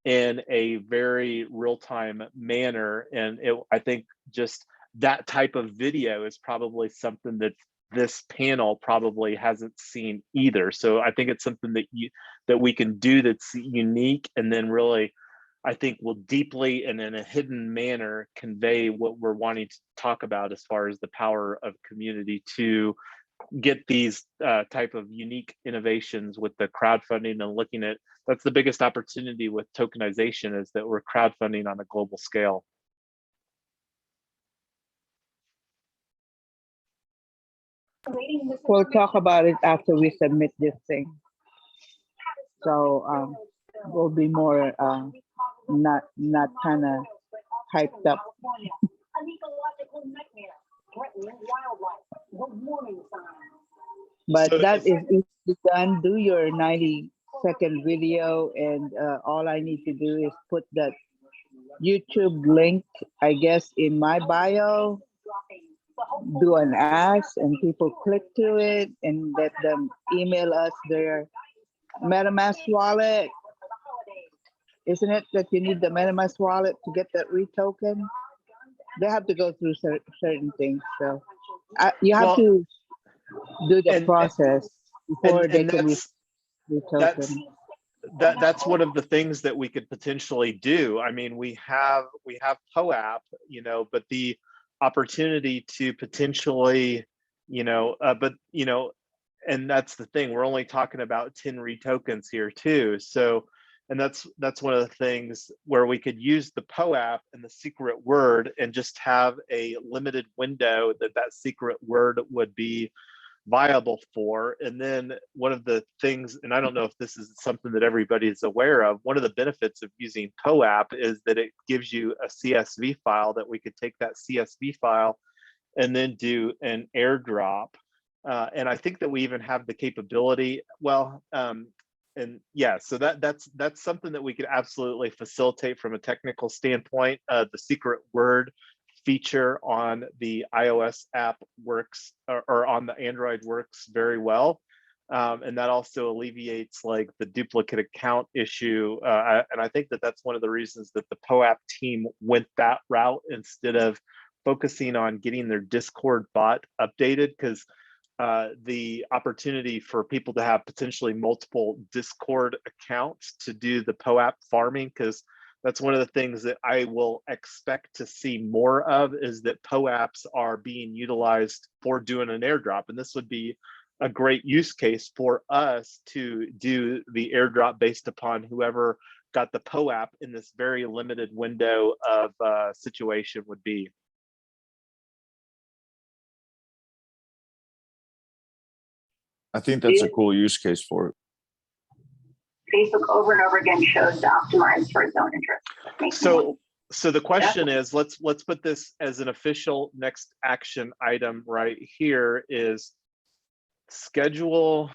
in a very real-time manner. And I think just that type of video is probably something that this panel probably hasn't seen either. So I think it's something that we can do that's unique, and then really, I think, will deeply and in a hidden manner convey what we're wanting to talk about as far as the power of community to get these type of unique innovations with the crowdfunding, and looking at, that's the biggest opportunity with tokenization, is that we're crowdfunding on a global scale. We'll talk about it after we submit this thing. So we'll be more not kind of hyped up. But So that is done. Do your 90-second video, and all I need to do is put that YouTube link, I guess, in my bio, do an ask, and people click to it, and let them email us their MetaMask wallet. Isn't it that you need the MetaMask wallet to get that retoken? They have to go through certain things. So you have to do the process before they can retoken. That's one of the things that we could potentially do. I mean, we have POAP, you know, but the opportunity to potentially, you know, and that's the thing, we're only talking about 10 retokens here too. So, and that's one of the things where we could use the POAP and the secret word, and just have a limited window that secret word would be viable for. And then one of the things, and I don't know if this is something that everybody is aware of, one of the benefits of using POAP is that it gives you a CSV file, that we could take that CSV file and then do an airdrop. And I think that we even have the capability, well, and yeah, so that's something that we could absolutely facilitate from a technical standpoint. The secret word feature on the iOS app works, or on the Android works very well. And that also alleviates like the duplicate account issue. And I think that that's one of the reasons that the POAP team went that route instead of focusing on getting their Discord bot updated, because the opportunity for people to have potentially multiple Discord accounts to do the POAP farming, because that's one of the things that I will expect to see more of, is that POAPs are being utilized for doing an airdrop. And this would be a great use case for us to do the airdrop based upon whoever got the POAP in this very limited window of situation would be. I think that's a cool use case for it. Facebook over and over again shows to optimize for its own interest. So the question is, let's put this as an official next action item right here is schedule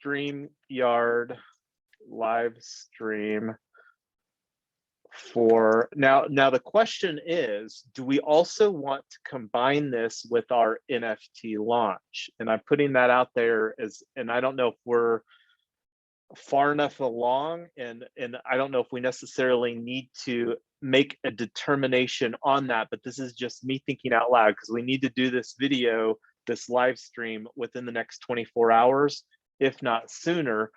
StreamYard live stream for now. The question is, do we also want to combine this with our NFT launch? And I'm putting that out there as, and I don't know if we're far enough along, and I don't know if we necessarily need to make a determination on that, but this is just me thinking out loud because we need to do this video, this live stream within the next 24 hours, if not sooner.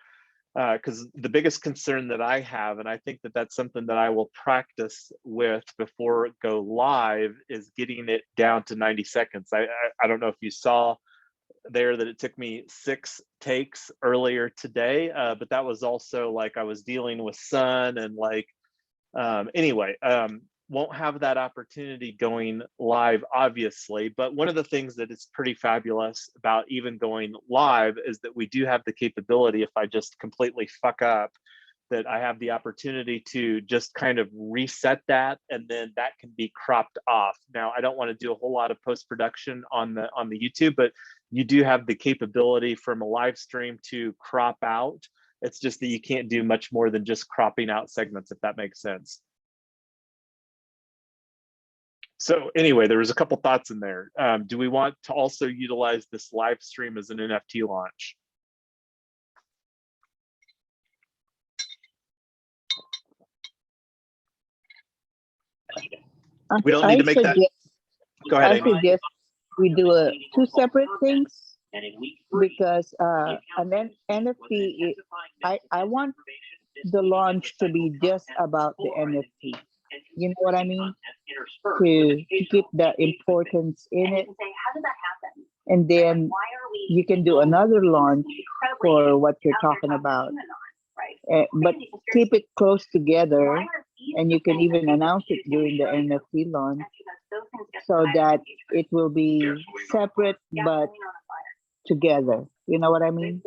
Because the biggest concern that I have, and I think that that's something that I will practice with before it go live, is getting it down to 90 seconds. I don't know if you saw there that it took me 6 takes earlier today, but that was also like I was dealing with sun and like, anyway, won't have that opportunity going live, obviously. But one of the things that is pretty fabulous about even going live is that we do have the capability, if I just completely fuck up, that I have the opportunity to just kind of reset that, and then that can be cropped off. Now, I don't want to do a whole lot of post-production on the YouTube, but you do have the capability from a live stream to crop out. It's just that you can't do much more than just cropping out segments, if that makes sense. So anyway, there was a couple thoughts in there. Do we want to also utilize this live stream as an NFT launch? We don't need to make that. Go ahead, I Amy. suggest we do two separate things because and then NFT, I want the launch to be just about the NFT. You know what I mean? To keep the importance in it. And then you can do another launch for what you're talking about. But keep it close together, and you can even announce it during the NFT launch so that it will be separate but together. You know what I mean?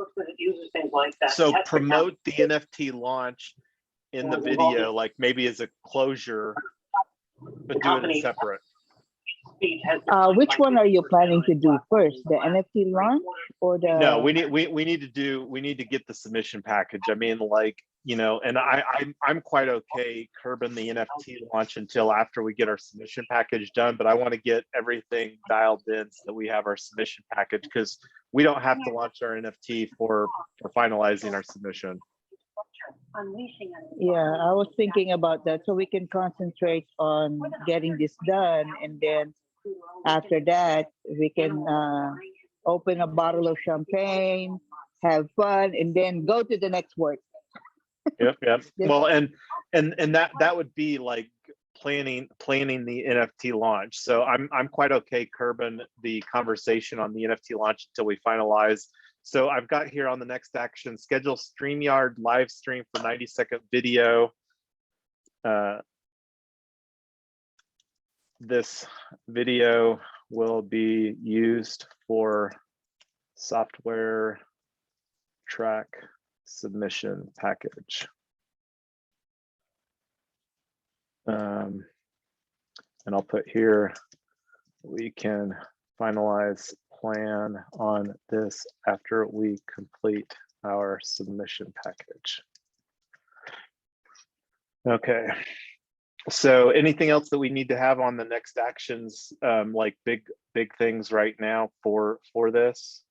So promote the NFT launch in the video, like maybe as a closure, but do it separate. Which one are you planning to do first, the NFT launch or the? No, we need to get the submission package. I mean, like, you know, and I'm quite okay curbing the NFT launch until after we get our submission package done, but I want to get everything dialed in so that we have our submission package, because we don't have to launch our NFT for finalizing our submission. Yeah, I was thinking about that, so we can concentrate on getting this done, and then after that we can open a bottle of champagne, have fun, and then go to the next work. Yep. Well, and that would be like planning the NFT launch. So I'm quite okay curbing the conversation on the NFT launch until we finalize. So I've got here on the next action, schedule StreamYard live stream for 90-second video. This video will be used for software track submission package. And I'll put here, we can finalize plan on this after we complete our submission package. Okay. So anything else that we need to have on the next actions, like big things right now for this?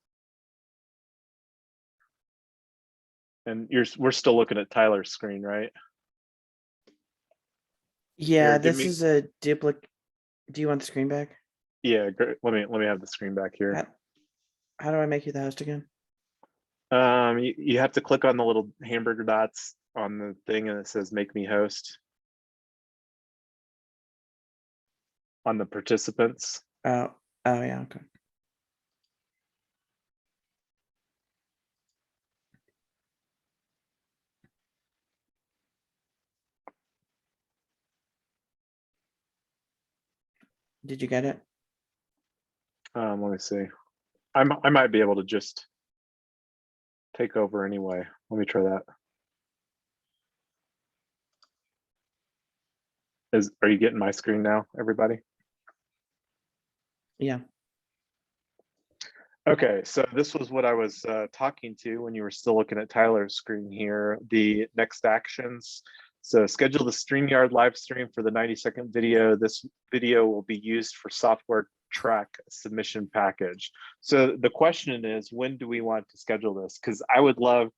And we're still looking at Tyler's screen, right? Yeah, Here, this is a duplicate. Do you want the screen back? Yeah, great. Let me have the screen back here. How do I make you the host again? You have to click on the little hamburger dots on the thing, and it says make me host on the participants. Oh yeah, okay. Did you get it? Let me see. I might be able to just take over anyway. Let me try that. Are you getting my screen now, everybody? Yeah. Okay, so this was what I was talking to when you were still looking at Tyler's screen here, the next actions. So schedule the StreamYard live stream for the 90-second video. This video will be used for software track submission package. So the question is, when do we want to schedule this? Because I would love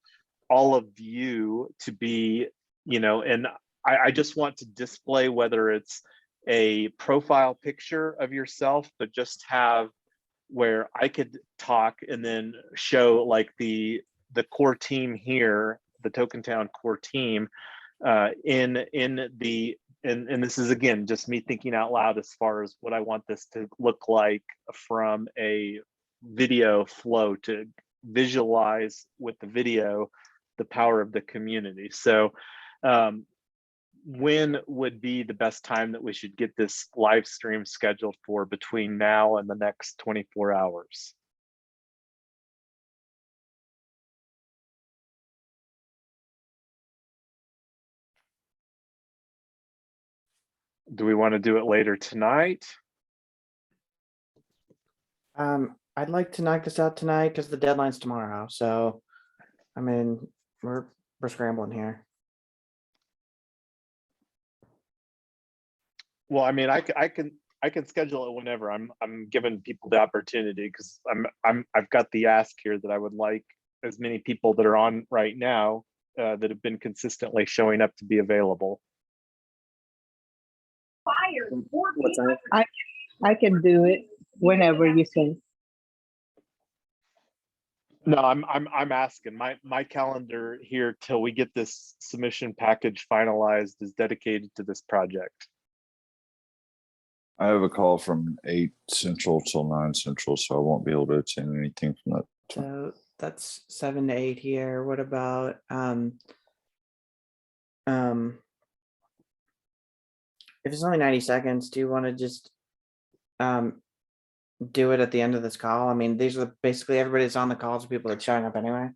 all of you to be, and I just want to display whether it's a profile picture of yourself, but just have where I could talk and then show like the core team here, the TokenTown core team, and this is again just me thinking out loud as far as what I want this to look like from a video flow to visualize with the video the power of the community. So when would be the best time that we should get this live stream scheduled for between now and the next 24 hours? Do we want to do it later tonight? I'd like to knock this out tonight because the deadline's tomorrow. So, I mean, we're scrambling here. Well, I mean, I can schedule it whenever. I'm giving people the opportunity because I've got the ask here that I would like as many people that are on right now that have been consistently showing up to be available. I can do it whenever you say. No, I'm asking. My calendar here till we get this submission package finalized is dedicated to this project. I have a call from 8 Central till 9 Central, so I won't be able to attend anything from that time. So that's 7 to 8 here. What about if it's only 90 seconds, do you want to just do it at the end of this call? I mean, these are basically everybody's on the calls, people that's showing up anyway.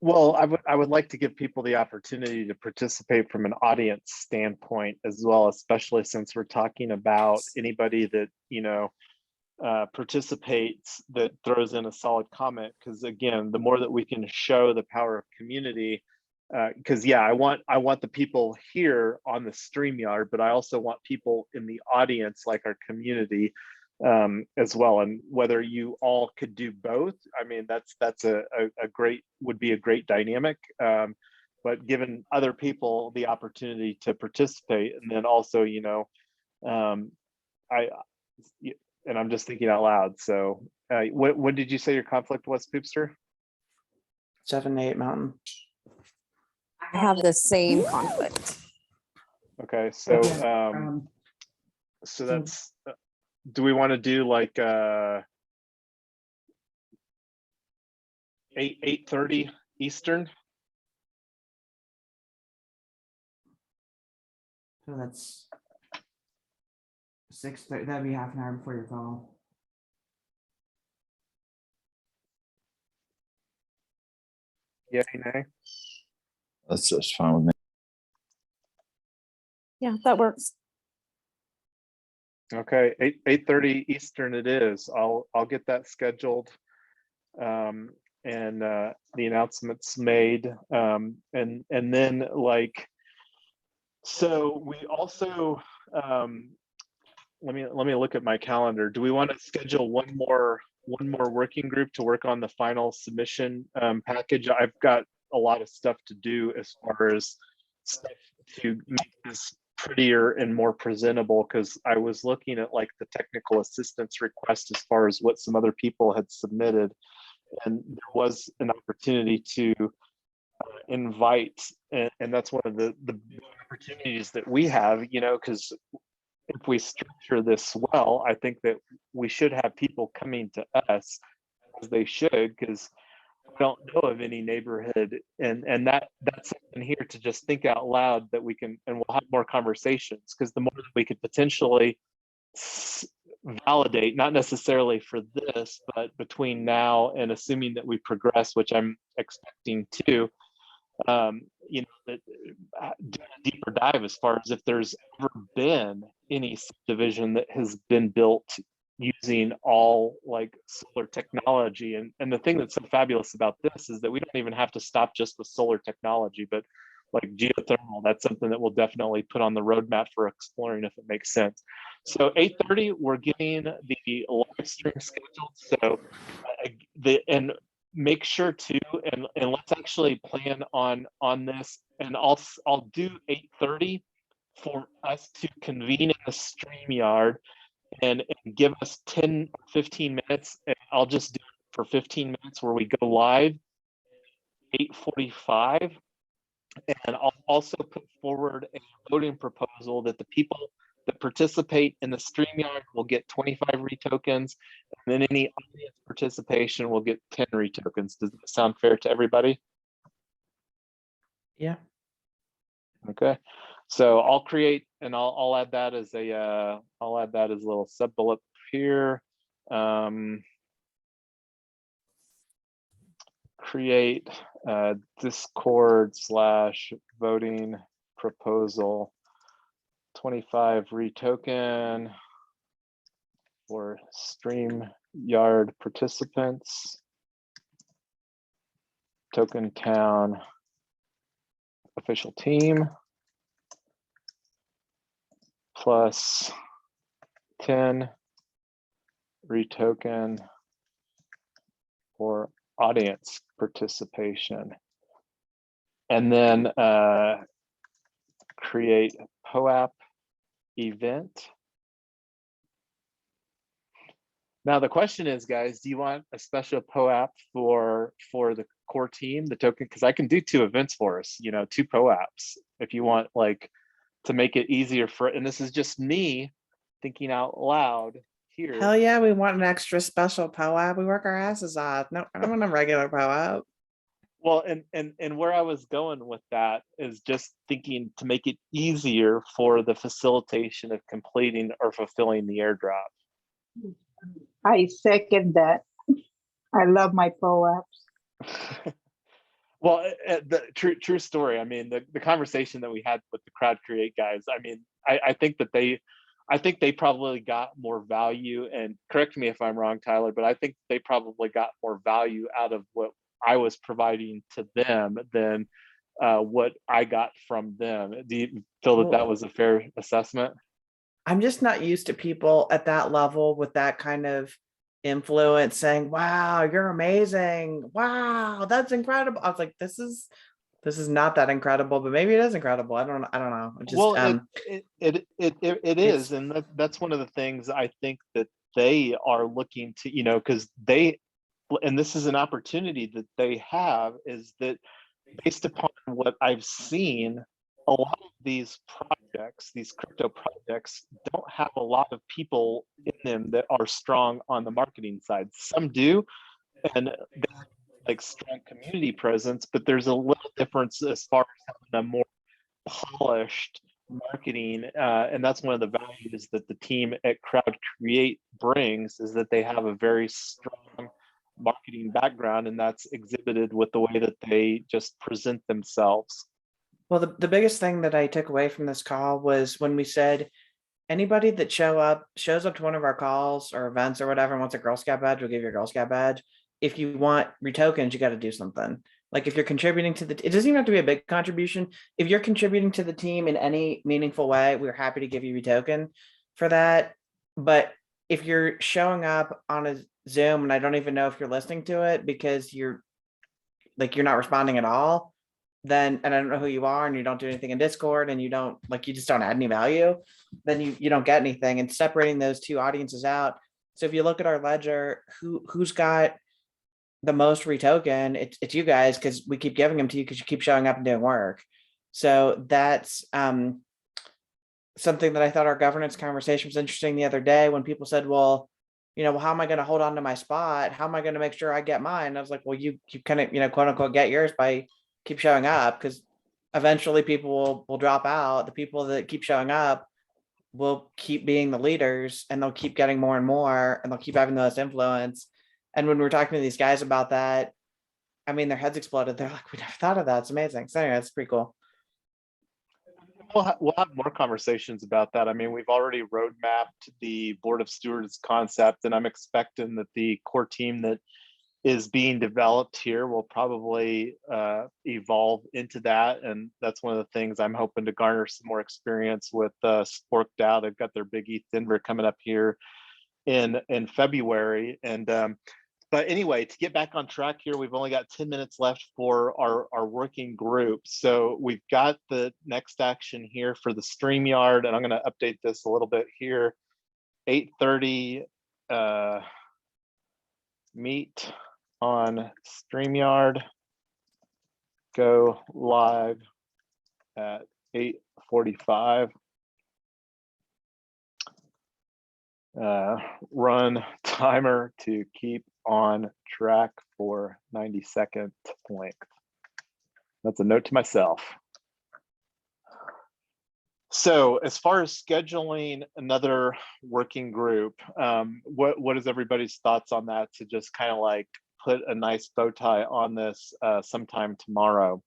Well, I would like to give people the opportunity to participate from an audience standpoint as well, especially since we're talking about anybody that, participates that throws in a solid comment. Because again, the more that we can show the power of community, because yeah, I want the people here on the StreamYard, but I also want people in the audience, like our community, as well. And whether you all could do both, I mean, that's a great, would be a great dynamic. But given other people the opportunity to participate, and then also, and I'm just thinking out loud. So when did you say your conflict was, Poopster? 7 to 8 Mountain. I have the same conflict. Okay, so so that's do we want to do like 8:30 Eastern? So that's 6:30. That'd be half an hour before your call. Yeah, nay. That's fine with me. Yeah, that works. Okay, 8:30 Eastern it is. I'll get that scheduled, and the announcements made, and then like, so we also let me look at my calendar. Do we want to schedule one more working group to work on the final submission package? I've got a lot of stuff to do as far as stuff to make this prettier and more presentable, because I was looking at like the technical assistance request as far as what some other people had submitted, and there was an opportunity to invite, and that's one of the opportunities that we have, because if we structure this well, I think that we should have people coming to us as they should, because I don't know of any neighborhood, and that's something here to just think out loud that we can, and we'll have more conversations, because the more that we could potentially validate, not necessarily for this, but between now and assuming that we progress, which I'm expecting to, you know, that, do a deeper dive as far as if there's ever been any subdivision that has been built using all like solar technology. And the thing that's so fabulous about this is that we don't even have to stop just with solar technology, but like geothermal, that's something that we'll definitely put on the roadmap for exploring if it makes sense. So 8:30, we're getting the live stream scheduled. So and make sure to, and let's actually plan on this, and I'll do 8:30 for us to convene in the StreamYard and give us 10 or 15 minutes. And I'll just do it for 15 minutes where we go live 8:45. And I'll also put forward a voting proposal that the people that participate in the StreamYard will get 25 retokens, and then any audience participation will get 10 retokens. Does that sound fair to everybody? Yeah. Okay. So I'll create, and I'll add that as a I'll add that as a little sub bullet here. Create Discord/voting proposal 25 retoken for StreamYard participants, TokenTown official team, plus 10 retoken for audience participation. And then create POAP event. Now the question is, guys, do you want a special POAP for the core team, the token? Because I can do 2 events for us, you know, 2 POAPs if you want, like, to make it easier for, and this is just me thinking out loud here. Hell yeah, we want an extra special POAP. We work our asses off. No, I don't want a regular POAP. Well, and where I was going with that is just thinking to make it easier for the facilitation of completing or fulfilling the airdrop. I second that. I love my POAPs. Well, the true story. I mean, the conversation that we had with the Crowd Create guys, I mean, I think they probably got more value, and correct me if I'm wrong, Tyler, but I think they probably got more value out of what I was providing to them than what I got from them. Do you feel that that was a fair assessment? I'm just not used to people at that level with that kind of influence saying, wow, you're amazing. Wow, that's incredible. I was like, this is not that incredible, but maybe it is incredible. I don't know. Just, well, it is, and that's one of the things I think that they are looking to, you know, because and this is an opportunity that they have, is that based upon what I've seen, a lot of these projects, these crypto projects, don't have a lot of people in them that are strong on the marketing side. Some do, and they have like strong community presence, but there's a little difference as far as having a more polished marketing, and that's one of the values that the team at Crowd Create brings, is that they have a very strong marketing background, and that's exhibited with the way that they just present themselves. Well, the biggest thing that I took away from this call was when we said anybody that shows up to one of our calls or events or whatever and wants a Girl Scout badge, we'll give you a Girl Scout badge. If you want retokens, you got to do something. Like if you're contributing to it doesn't even have to be a big contribution. If you're contributing to the team in any meaningful way, we're happy to give you retoken for that. But if you're showing up on a Zoom and I don't even know if you're listening to it because you're not responding at all, then, and I don't know who you are, and you don't do anything in Discord, and you just don't add any value, then you don't get anything. And separating those 2 audiences out. So if you look at our ledger, who's got the most retoken, it's you guys, because we keep giving them to you because you keep showing up and doing work. So that's something that I thought our governance conversation was interesting the other day when people said, well, how am I going to hold on to my spot? How am I going to make sure I get mine? I was like, well, you kind of, quote unquote, get yours by keep showing up, because eventually people will drop out. The people that keep showing up will keep being the leaders and they'll keep getting more and more and they'll keep having the most influence. And when we're talking to these guys about that, I mean, their heads exploded. They're like, we never thought of that. It's amazing. So anyway, it's pretty cool. We'll have more conversations about that. I mean, we've already roadmapped the Board of Stewards concept, and I'm expecting that the core team that is being developed here will probably evolve into that. And that's one of the things I'm hoping to garner some more experience with Spork DAO. They've got their big ETH Denver coming up here in February. And but anyway, to get back on track here, we've only got 10 minutes left for our working group. So we've got the next action here for the StreamYard, and I'm going to update this a little bit here. 8:30 meet on StreamYard, go live at 8:45. Run timer to keep on track for 90-second length. That's a note to myself. So as far as scheduling another working group, what is everybody's thoughts on that, to just kind of like put a nice bow tie on this sometime tomorrow?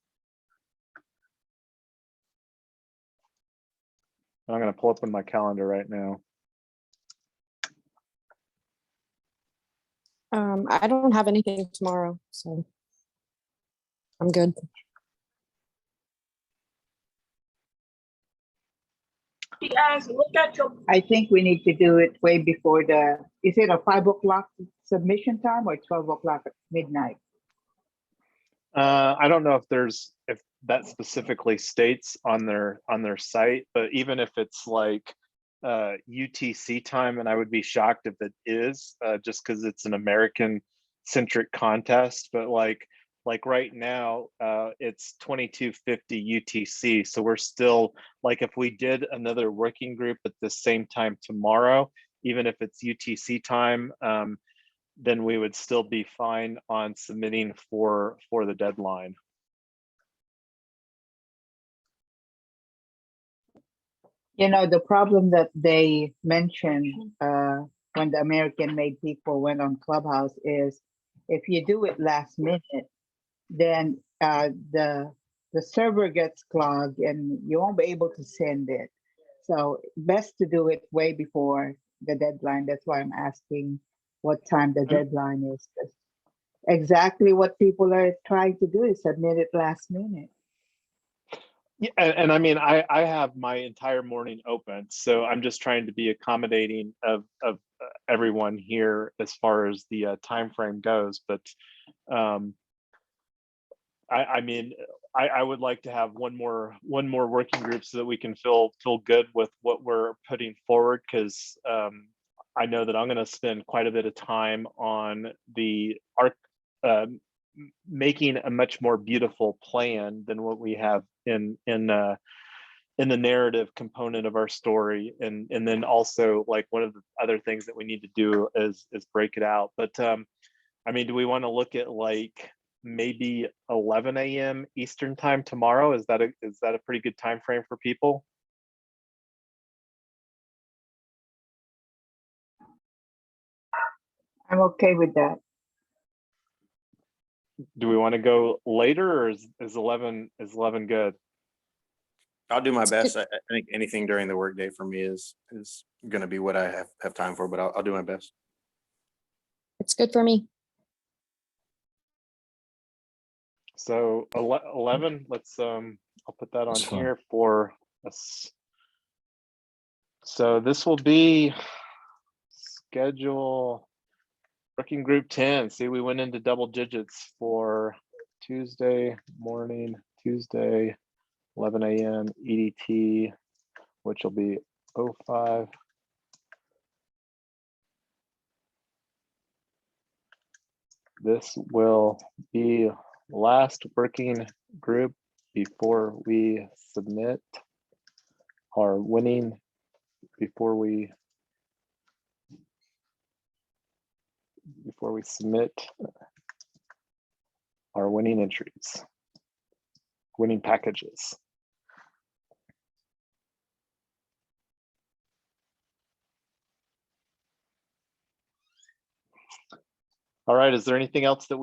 I'm going to pull up in my calendar right now. I don't have anything tomorrow, so I'm good. I think we need to do it way before is it a 5 o'clock submission time or 12 o'clock at midnight? I don't know if that specifically states on their site, but even if it's like UTC time, and I would be shocked if it is, just because it's an American centric contest, but like right now it's 2250 UTC, so we're still, like, if we did another working group at the same time tomorrow, even if it's UTC time, then we would still be fine on submitting for the deadline. You know, the problem that they mentioned when the American made people went on Clubhouse is if you do it last minute, then the server gets clogged and you won't be able to send it. So best to do it way before the deadline. That's why I'm asking what time the deadline is. Exactly what people are trying to do is submit it last minute. Yeah, and I mean, I have my entire morning open, so I'm just trying to be accommodating of everyone here as far as the time frame goes. But I mean, I would like to have one more working group so that we can feel good with what we're putting forward, because I know that I'm going to spend quite a bit of time on the making a much more beautiful plan than what we have in the narrative component of our story, and then also, like, one of the other things that we need to do is break it out. But I mean, do we want to look at like maybe 11 a.m. Eastern time tomorrow? Is that a pretty good time frame for people? I'm okay with that. Do we want to go later, or is 11 good? I'll do my best. I think anything during the workday for me is going to be what I have time for, but I'll do my best. It's good for me. So 11, let's I'll put that on That's fine. here for us. So this will be schedule working group 10. See, we went into double digits for Tuesday morning, Tuesday, 11 a.m. EDT, which will be 05. This will be last working group before we submit our winning, before we submit our winning entries, winning packages. All right, is there anything else that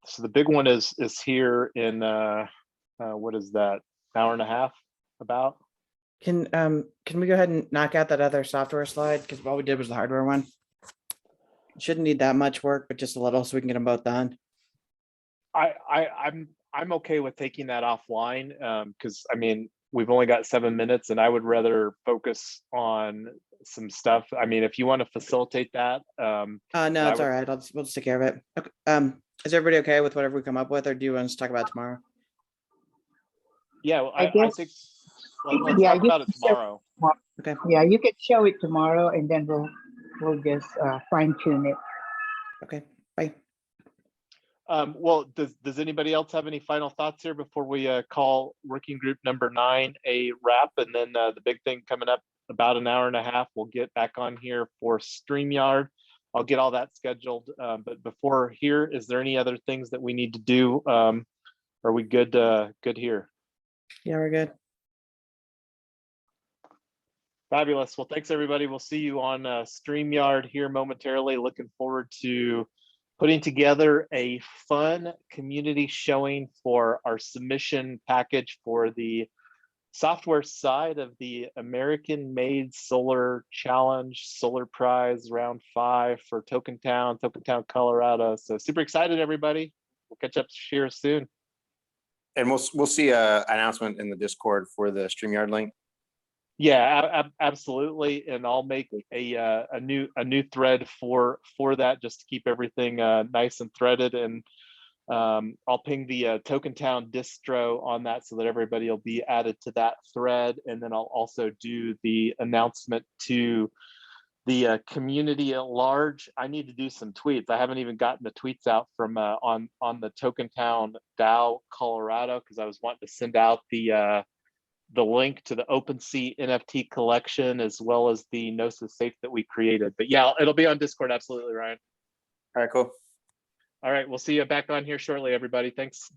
so the big one is here in, what is that, hour and a half about? Can we go ahead and knock out that other software slide? Because all we did was the hardware one. Shouldn't need that much work, but just a little so we can get them both done. I'm okay with taking that offline, because I mean, we've only got 7 minutes and I would rather focus on some stuff. I mean, if you want to facilitate that. No, I it's would- all right. We'll just take care of it. Okay. Is everybody okay with whatever we come up with, or do you want us to talk about it tomorrow? Yeah, well, I I guess- think, let's Yeah, talk you about it can show- tomorrow. Okay. Yeah, you can show it tomorrow and then we'll just fine tune it. Okay. Bye. Well, does anybody else have any final thoughts here before we call working group number 9 a wrap? And then the big thing coming up about an hour and a half, we'll get back on here for StreamYard. I'll get all that scheduled. But before here, is there any other things that we need to do? Are we good? Good here? Yeah, we're good. Fabulous. Well, thanks everybody. We'll see you on StreamYard here momentarily. Looking forward to putting together a fun community showing for our submission package for the software side of the American Made Solar Challenge Solar Prize Round 5 for TokenTown, Colorado. So super excited, everybody. We'll catch up here soon. And we'll see a announcement in the Discord for the StreamYard link. Yeah, absolutely, and I'll make a new thread for that just to keep everything nice and threaded, and I'll ping the TokenTown distro on that so that everybody will be added to that thread, and then I'll also do the announcement to the community at large. I need to do some tweets. I haven't even gotten the tweets out from on the TokenTown DAO Colorado because I was wanting to send out the link to the OpenSea NFT collection as well as the Gnosis safe that we created. But yeah, it'll be on Discord. Absolutely, Ryan. All right, cool. All right, we'll see you back on here shortly, everybody. Thanks.